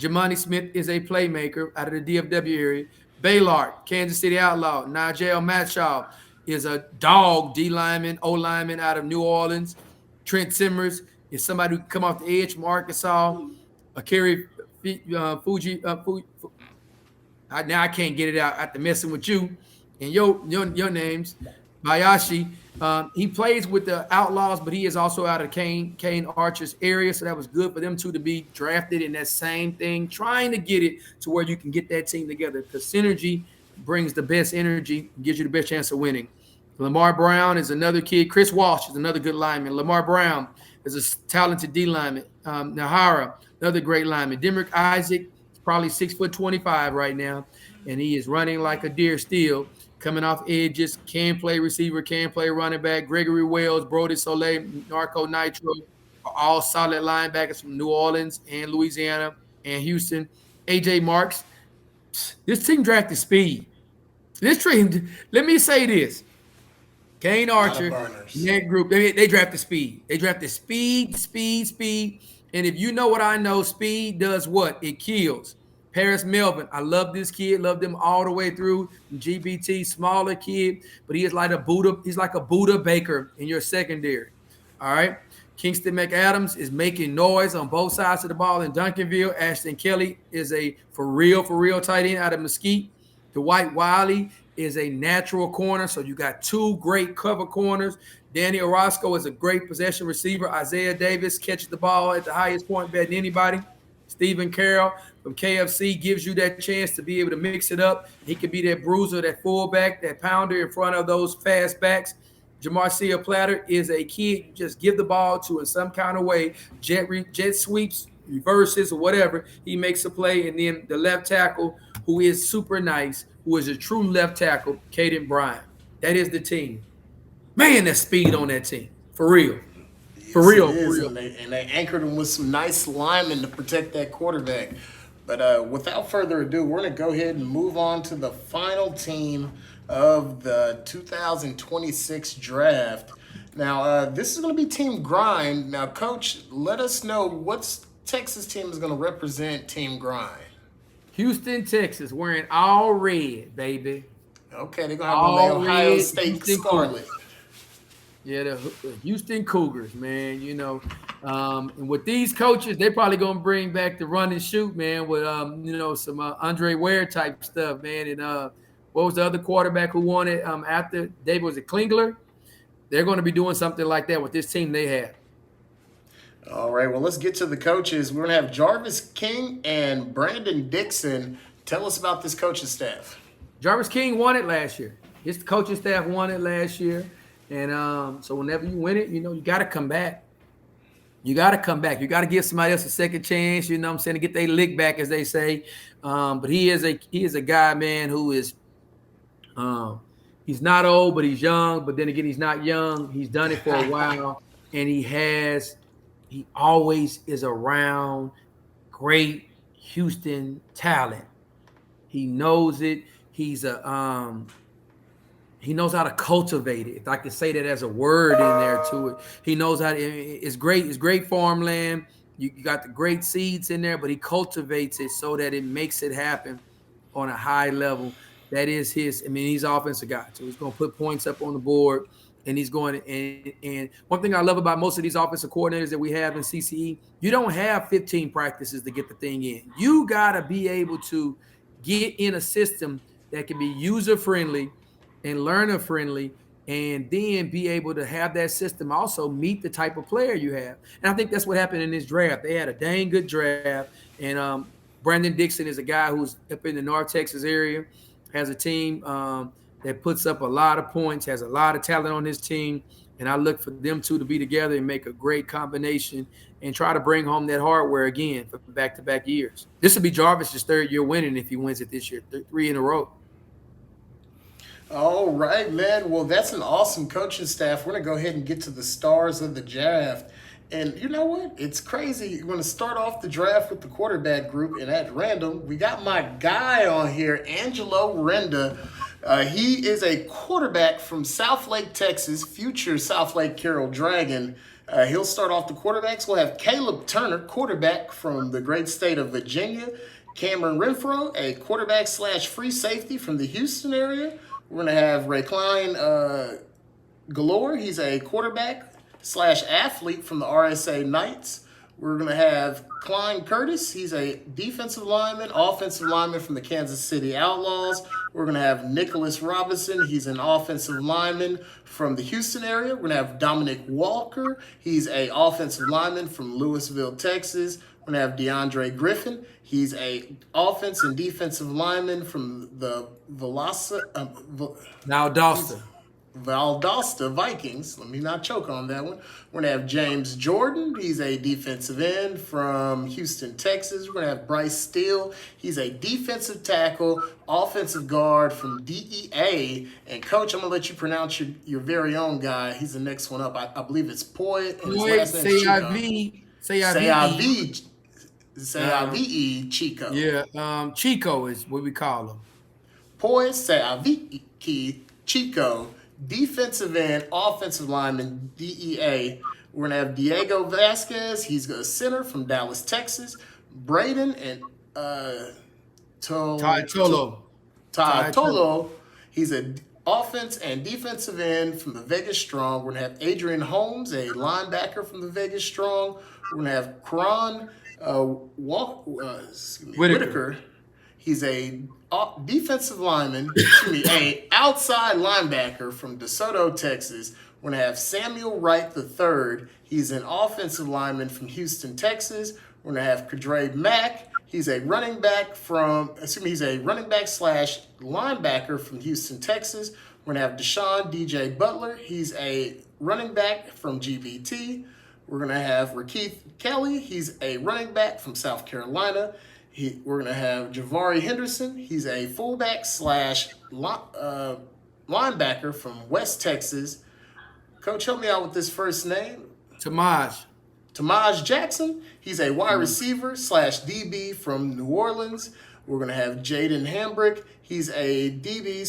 Jamani Smith is a playmaker out of the DFW area. Baylor, Kansas City Outlaw. Nigel Matshaw is a dog D lineman, O lineman out of New Orleans. Trent Simmers is somebody who can come off the edge from Arkansas. Carrie Fuji. Now I can't get it out after messing with you and your names. Bayashi. He plays with the Outlaws, but he is also out of Kane Archer's area, so that was good for them two to be drafted in that same thing, trying to get it to where you can get that team together, because synergy brings the best energy, gives you the best chance of winning. Lamar Brown is another kid. Chris Walsh is another good lineman. Lamar Brown is a talented D lineman. Nahara, another great lineman. Demrick Isaac is probably 6'25" right now, and he is running like a deer still. Coming off edges, can play receiver, can play running back. Gregory Wells, Brody Soleil, Narco Nitro, are all solid linebackers from New Orleans and Louisiana and Houston. AJ Marks. This team drafted speed. This team, let me say this. Kane Archer, that group, they drafted speed. They drafted speed. And if you know what I know, speed does what? It kills. Paris Melvin, I love this kid, love them all the way through. GBT, smaller kid, but he is like a Buddha Baker in your secondary. All right. Kingston McAdams is making noise on both sides of the ball in Duncanville. Ashton Kelly is a for real tight end out of Mesquite. Dwight Wiley is a natural corner. So you got two great cover corners. Danny Orozco is a great possession receiver. Isaiah Davis catches the ball at the highest point better than anybody. Stephen Carroll from KFC gives you that chance to be able to mix it up. He could be that bruiser, that fullback, that pounder in front of those fast backs. Jamarcia Platter is a kid you just give the ball to in some kind of way. Jet sweeps, reverses, or whatever. He makes a play. And then the left tackle, who is super nice, who is a true left tackle, Caden Bryant. That is the team. Man, there's speed on that team. For real. For real. And they anchored him with some nice linemen to protect that quarterback. But without further ado, we're going to go ahead and move on to the final team of the 2026 draft. Now, this is going to be Team Grind. Now, Coach, let us know what Texas team is going to represent Team Grind. Houston, Texas, wearing all red, baby. Okay, they're going to have the Ohio State Scarlet. Yeah, the Houston Cougars, man, you know. And with these coaches, they're probably going to bring back the run and shoot, man, with, some Andre Ware type stuff, man. And what was the other quarterback who won it after David? Was it Klingler? They're going to be doing something like that with this team they have. All right, well, let's get to the coaches. We're going to have Jarvis King and Brandon Dixon. Tell us about this coaching staff. Jarvis King won it last year. His coaching staff won it last year. And so whenever you win it, you know, you got to come back. You got to come back. You got to give somebody else a second chance, you know what I'm saying, to get their lick back, as they say. But he is a guy, man, who is he's not old, but he's young. But then again, he's not young. He's done it for a while. And he always is around great Houston talent. He knows it. He's a he knows how to cultivate it. If I can say that as a word in there to it, he knows how to. It's great. It's great farmland. You got the great seeds in there, but he cultivates it so that it makes it happen on a high level. That is his. I mean, he's an offensive guy, so he's going to put points up on the board, and he's going to. And one thing I love about most of these offensive coordinators that we have in CCE, you don't have 15 practices to get the thing in. You got to be able to get in a system that can be user friendly and learner friendly, and then be able to have that system also meet the type of player you have. And I think that's what happened in this draft. They had a dang good draft, and Brandon Dixon is a guy who's up in the North Texas area, has a team that puts up a lot of points, has a lot of talent on his team, and I look for them two to be together and make a great combination and try to bring home that hardware again for back-to-back years. This will be Jarvis's third year winning if he wins it this year, 3 in a row. All right, man. Well, that's an awesome coaching staff. We're going to go ahead and get to the stars of the draft. And you know what? It's crazy. You're going to start off the draft with the quarterback group, and at random, we got my guy on here, Angelo Renda. He is a quarterback from Southlake, Texas, future Southlake Carroll Dragon. He'll start off the quarterbacks. We'll have Caleb Turner, quarterback from the great state of Virginia. Cameron Renfro, a quarterback / free safety from the Houston area. We're going to have Ray Klein Galore. He's a quarterback / athlete from the RSA Knights. We're going to have Klein Curtis. He's a defensive lineman, offensive lineman from the Kansas City Outlaws. We're going to have Nicholas Robinson. He's an offensive lineman from the Houston area. We're going to have Dominic Walker. He's an offensive lineman from Louisville, Texas. We're going to have DeAndre Griffin. He's a offense and defensive lineman from the Valdosta Vikings. Let me not choke on that one. We're going to have James Jordan. He's a defensive end from Houston, Texas. We're going to have Bryce Steele. He's a defensive tackle, offensive guard from DEA. And, Coach, I'm going to let you pronounce your very own guy. He's the next one up. I believe it's Poy. And his last name is Cce Chico. Yeah, Chico is what we call him. Poy Cce Chico, defensive end, offensive lineman, DEA. We're going to have Diego Vasquez. He's a center from Dallas, Texas. Braden and Ty Tolo. He's an offense and defensive end from the Vegas Strong. We're going to have Adrian Holmes, a linebacker from the Vegas Strong. We're going to have Karan Whitaker. He's a defensive lineman, a outside linebacker from DeSoto, Texas. We're going to have Samuel Wright III. He's an offensive lineman from Houston, Texas. We're going to have Kadre Mack. He's a running back / linebacker from Houston, Texas. We're going to have Deshawn DJ Butler. He's a running back from GBT. We're going to have Rakeith Kelly. He's a running back from South Carolina. We're going to have Javari Henderson. He's a fullback / linebacker from West Texas. Coach, help me out with this first name. Tamaj Jackson. He's a wide receiver / DB from New Orleans. We're going to have Jaden Hambrick. He's a DB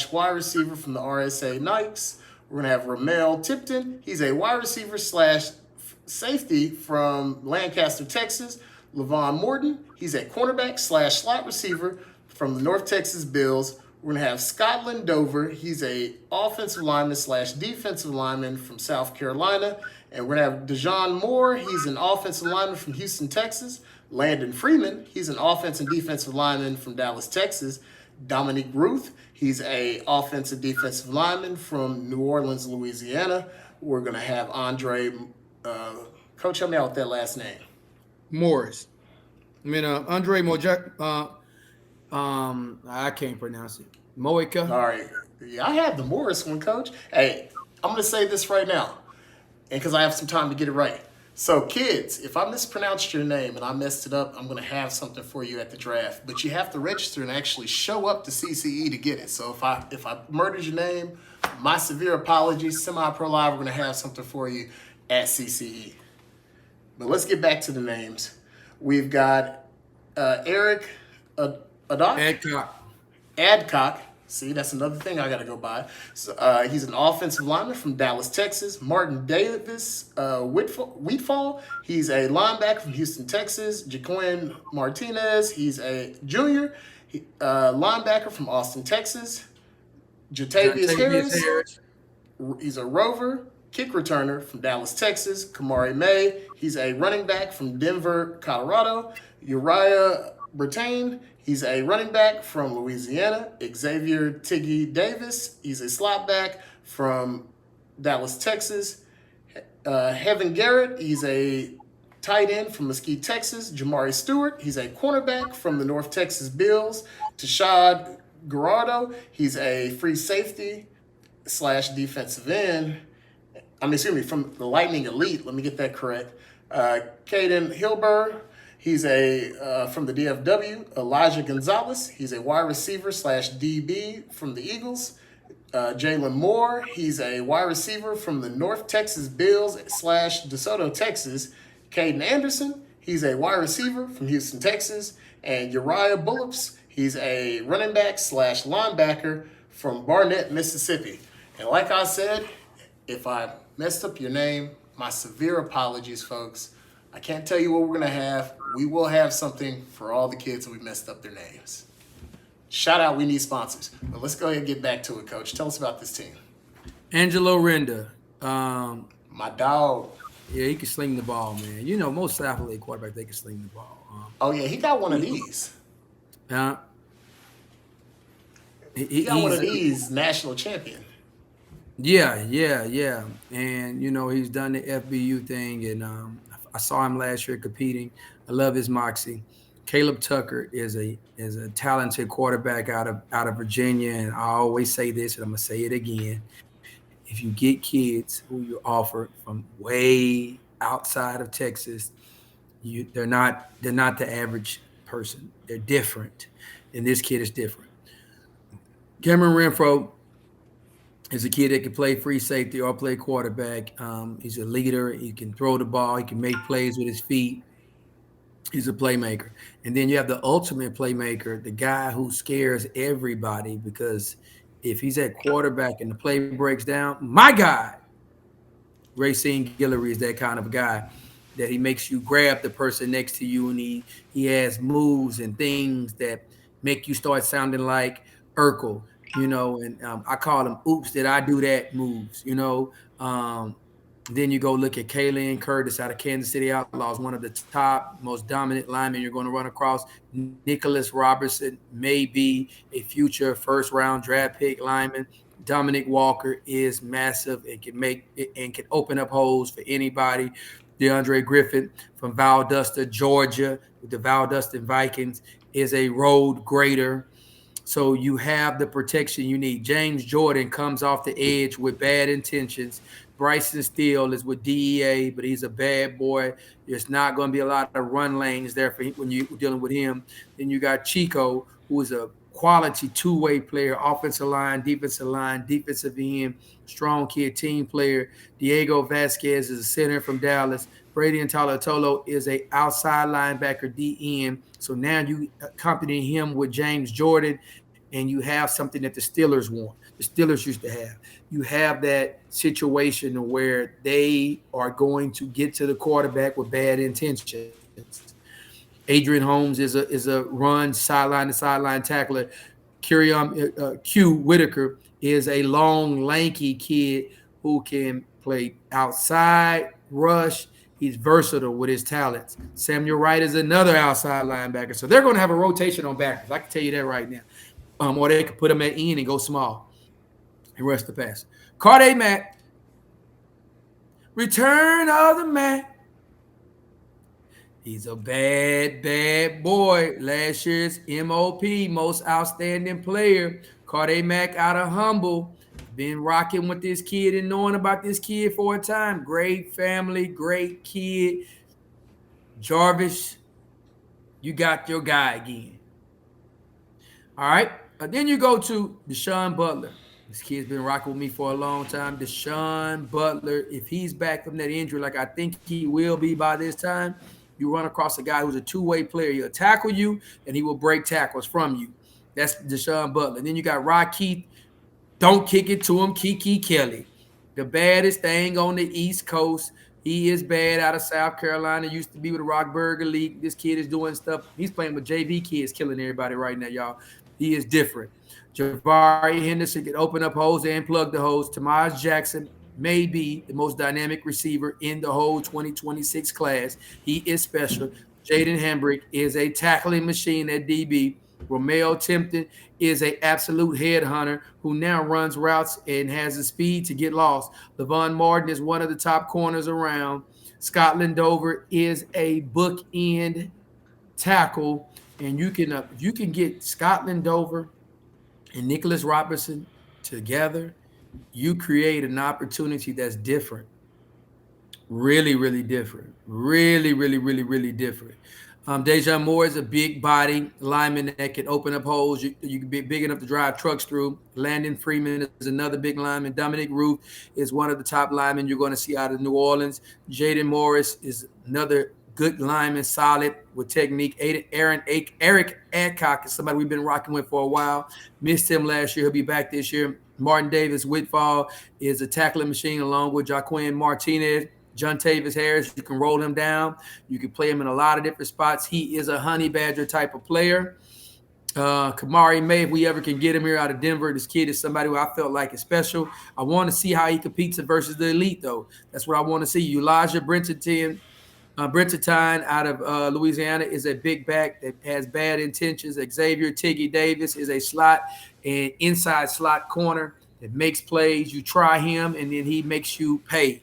/ wide receiver from the RSA Knights. We're going to have Ramel Tipton. He's a wide receiver / safety from Lancaster, Texas. Levon Morton, he's a cornerback / slot receiver from the North Texas Bills. We're going to have Scotland Dover. He's a offensive lineman / defensive lineman from South Carolina. And we're going to have Dejohn Moore. He's an offensive lineman from Houston, Texas. Landon Freeman, he's an offensive and defensive lineman from Dallas, Texas. Dominique Ruth, he's a offensive defensive lineman from New Orleans, Louisiana. We're going to have Andre, Coach, help me out with that last name. Morris. Andre Mojak. I can't pronounce it. Moika. All right. Yeah, I had the Morris one, Coach. Hey, I'm going to say this right now, and because I have some time to get it right. So, kids, if I mispronounced your name and I messed it up, I'm going to have something for you at the draft. But you have to register and actually show up to CCE to get it. So if I murdered your name, my severe apologies. Semi-Pro Live, we're going to have something for you at CCE. But let's get back to the names. We've got Eric Adcock. See, that's another thing I got to go by. So, he's an offensive lineman from Dallas, Texas. Martin Davis Wheatfall. He's a linebacker from Houston, Texas. Jaquin Martinez. He's a junior. Linebacker from Austin, Texas. Jatavius Jontavious Harris. Harris. He's a rover. Kick returner from Dallas, Texas. Kamari May. He's a running back from Denver, Colorado. Uriah Bertain. He's a running back from Louisiana. Xavier Tiggy Davis. He's a slot back from Dallas, Texas. Heaven Garrett. He's a tight end from Mesquite, Texas. Jamari Stewart. He's a cornerback from the North Texas Bills. Tashad Gerardo. He's a free safety slash defensive end. From the Lightning Elite. Let me get that correct. Caden Hilber. He's from the DFW. Elijah Gonzalez. He's a wide receiver slash DB from the Eagles. Jalen Moore. He's a wide receiver from the North Texas Bills slash DeSoto, Texas. Caden Anderson. He's a wide receiver from Houston, Texas. And Uriah Bullops. He's a running back slash linebacker from Barnett, Mississippi. And like I said, if I messed up your name, my severe apologies, folks. I can't tell you what we're going to have. We will have something for all the kids that we messed up their names. Shout out, we need sponsors. But let's go ahead and get back to it, Coach. Tell us about this team. Angelo Renda. My dog. Yeah, he can sling the ball, man. You know, most athlete quarterbacks, they can sling the ball. Oh, yeah, he got one of these. He got one of these national champion. Yeah. And, you know, he's done the FBU thing, and I saw him last year competing. I love his moxie. Caleb Tucker is a talented quarterback out of Virginia, and I always say this, and I'm going to say it again. If you get kids who you offer from way outside of Texas, they're not the average person. They're different, and this kid is different. Cameron Renfro is a kid that can play free safety or play quarterback. He's a leader. He can throw the ball. He can make plays with his feet. He's a playmaker. And then you have the ultimate playmaker, the guy who scares everybody, because if he's at quarterback and the play breaks down, my God, Racine Guillory is that kind of guy that he makes you grab the person next to you, and he has moves and things that make you start sounding like Urkel, you know, and I call them oops, did I do that moves, you know. Then you go look at Kaylin Curtis out of Kansas City Outlaws, one of the top, most dominant linemen you're going to run across. Nicholas Robertson may be a future first-round draft pick lineman. Dominic Walker is massive and can open up holes for anybody. DeAndre Griffin from Valdosta, Georgia, with the Valdosta Vikings, is a road grader. So you have the protection you need. James Jordan comes off the edge with bad intentions. Bryson Steele is with DEA, but he's a bad boy. There's not going to be a lot of run lanes there for when you're dealing with him. Then you got Chico, who is a quality two-way player, offensive line, defensive end, strong kid, team player. Diego Vasquez is a center from Dallas. Brady Talatolo is a outside linebacker, DN. So now you accompany him with James Jordan, and you have something that the Steelers want. The Steelers used to have. You have that situation where they are going to get to the quarterback with bad intentions. Adrian Holmes is a run sideline to sideline tackler. Q Whitaker is a long, lanky kid who can play outside, rush. He's versatile with his talents. Samuel Wright is another outside linebacker. So they're going to have a rotation on backers. I can tell you that right now. Or they could put him at end and go small and rush the pass. Carde Mack. Return of the Mack. He's a bad, bad boy. Last year's MOP, most outstanding player. Carde Mack out of Humble. Been rocking with this kid and knowing about this kid for a time. Great family, great kid. Jarvis, you got your guy again. All right. Then you go to Deshawn Butler. This kid's been rocking with me for a long time. Deshawn Butler, if he's back from that injury like I think he will be by this time, you run across a guy who's a two-way player. He'll tackle you, and he will break tackles from you. That's Deshawn Butler. Then you got Keith. Don't kick it to him, Kiki Kelly. The baddest thing on the East Coast. He is bad out of South Carolina. Used to be with the Rockburger League. This kid is doing stuff. He's playing with JV kids, killing everybody right now, y'all. He is different. Javari Henderson can open up holes and plug the holes. Tomas Jackson may be the most dynamic receiver in the whole 2026 class. He is special. Jaden Hambrick is a tackling machine at DB. Romeo Timpton is an absolute headhunter who now runs routes and has the speed to get lost. Levon Martin is one of the top corners around. Scotland Dover is a bookend tackle, and you can if you can get Scotland Dover and Nicholas Robertson together, you create an opportunity that's different. Really, really different. Really, really, really, really different. Dejohn Moore is a big body lineman that can open up holes. You can be big enough to drive trucks through. Landon Freeman is another big lineman. Dominic Ruth is one of the top linemen you're going to see out of New Orleans. Jaden Morris is another good lineman, solid with technique. Eric Adcock is somebody we've been rocking with for a while. Missed him last year. He'll be back this year. Martin Davis Whitfall is a tackling machine along with Jaquin Martinez. John Tavis Harris, you can roll him down. You can play him in a lot of different spots. He is a honey badger type of player. Kamari May, if we ever can get him here out of Denver, this kid is somebody who I felt like is special. I want to see how he competes versus the elite, though. That's what I want to see. Elijah Brenton out of Louisiana is a big back that has bad intentions. Xavier Tiggy Davis is a slot and inside slot corner that makes plays. You try him, and then he makes you pay.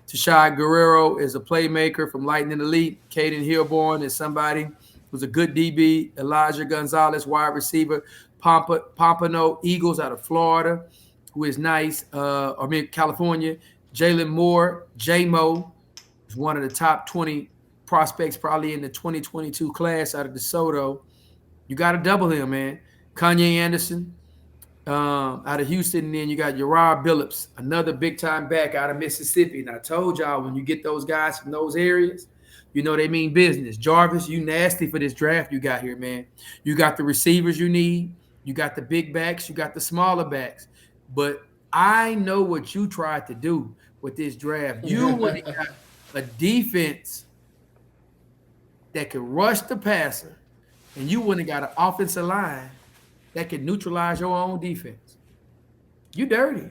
Tashai Guerrero is a playmaker from Lightning Elite. Caden Hilborn is somebody who's a good DB. Elijah Gonzalez, wide receiver. Pompano Eagles out of Florida, who is nice. California. Jalen Moore, J-Mo, is one of the top 20 prospects probably in the 2022 class out of DeSoto. You got to double him, man. Kanye Anderson out of Houston, and then you got Uriah Billups, another big-time back out of Mississippi. And I told y'all, when you get those guys from those areas, you know they mean business. Jarvis, you nasty for this draft you got here, man. You got the receivers you need. You got the big backs. You got the smaller backs. But I know what you tried to do with this draft. You would have got a defense that could rush the passer, and you wouldn't have got an offensive line that could neutralize your own defense. You dirty.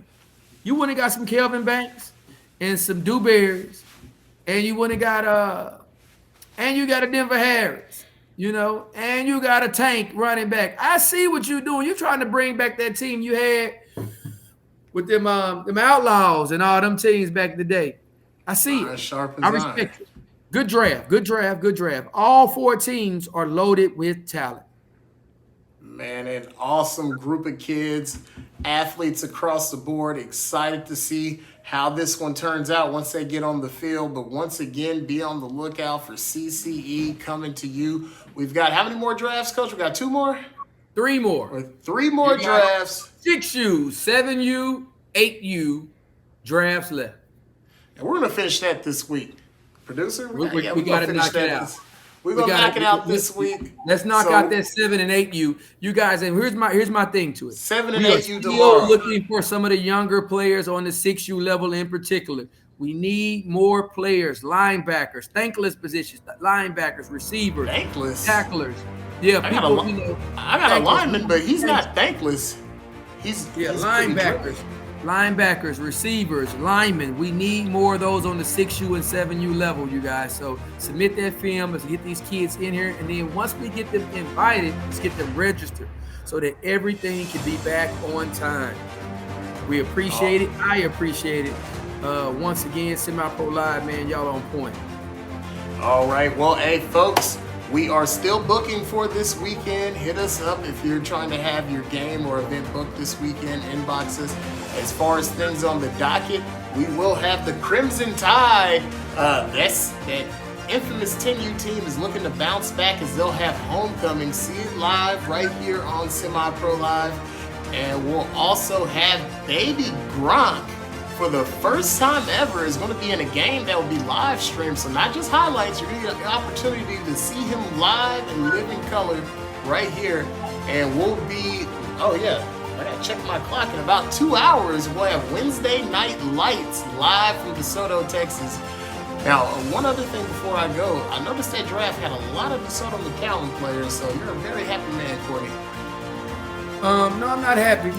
You wouldn't have got some Kelvin Banks and some Dewberries, and you wouldn't have got and you got a Denver Harris, and you got a tank running back. I see what you're doing. You're trying to bring back that team you had with them Outlaws and all them teams back in the day. I see it. I respect it. Good draft. All four teams are loaded with talent. Man, an awesome group of kids, athletes across the board. Excited to see how this one turns out once they get on the field. But once again, be on the lookout for CCE coming to you. We've got how many more drafts, Coach? We got 2 more? 3 more. Or 3 more drafts. 6U, 7U, 8U drafts left. And we're going to finish that this week. Producer? We got to knock it out. We're going to knock it out this week. Let's knock out that 7 and 8U. You guys, and here's my thing to it. 7 and 8U tomorrow. Looking for some of the younger players on the 6U level in particular. We need more players, linebackers, thankless positions, linebackers, receivers, tacklers. Yeah, I got a lineman, but he's not thankless. He's linebackers, receivers, linemen. We need more of those on the 6U and 7U level, you guys. So submit that film. Let's get these kids in here. And then once we get them invited, let's get them registered so that everything can be back on time. We appreciate it. I appreciate it. Once again, Semi-Pro Live, man, y'all on point. All right. Well, hey, folks, we are still booking for this weekend. Hit us up if you're trying to have your game or event booked this weekend. Inbox us. As far as things on the docket, we will have the Crimson Tide. That infamous 10U team is looking to bounce back as they'll have homecoming. See it live right here on Semi-Pro Live. And we'll also have Baby Gronk for the first time ever is going to be in a game that will be live streamed. So not just highlights, you're going to get an opportunity to see him live and live in color right here And we'll be, oh yeah, I gotta check my clock. In about 2 hours, we'll have Wednesday Night Lights live from DeSoto, Texas. Now, one other thing before I go, I noticed that draft had a lot of DeSoto McAllen players, so you're a very happy man, Courtney. No, I'm not happy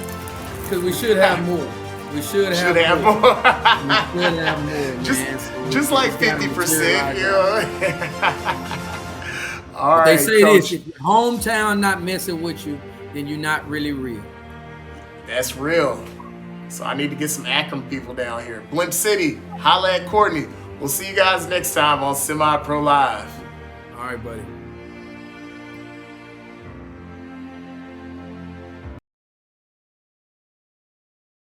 because we should have more. We should have more. We should have more, man. Just like 50%, you know. All right, they say Coach. this: if your hometown not messing with you, then you're not really real. That's real. So I need to get some Akron people down here. Blimp City, holla at Courtney. We'll see you guys next time on Semi Pro Live. All right, buddy.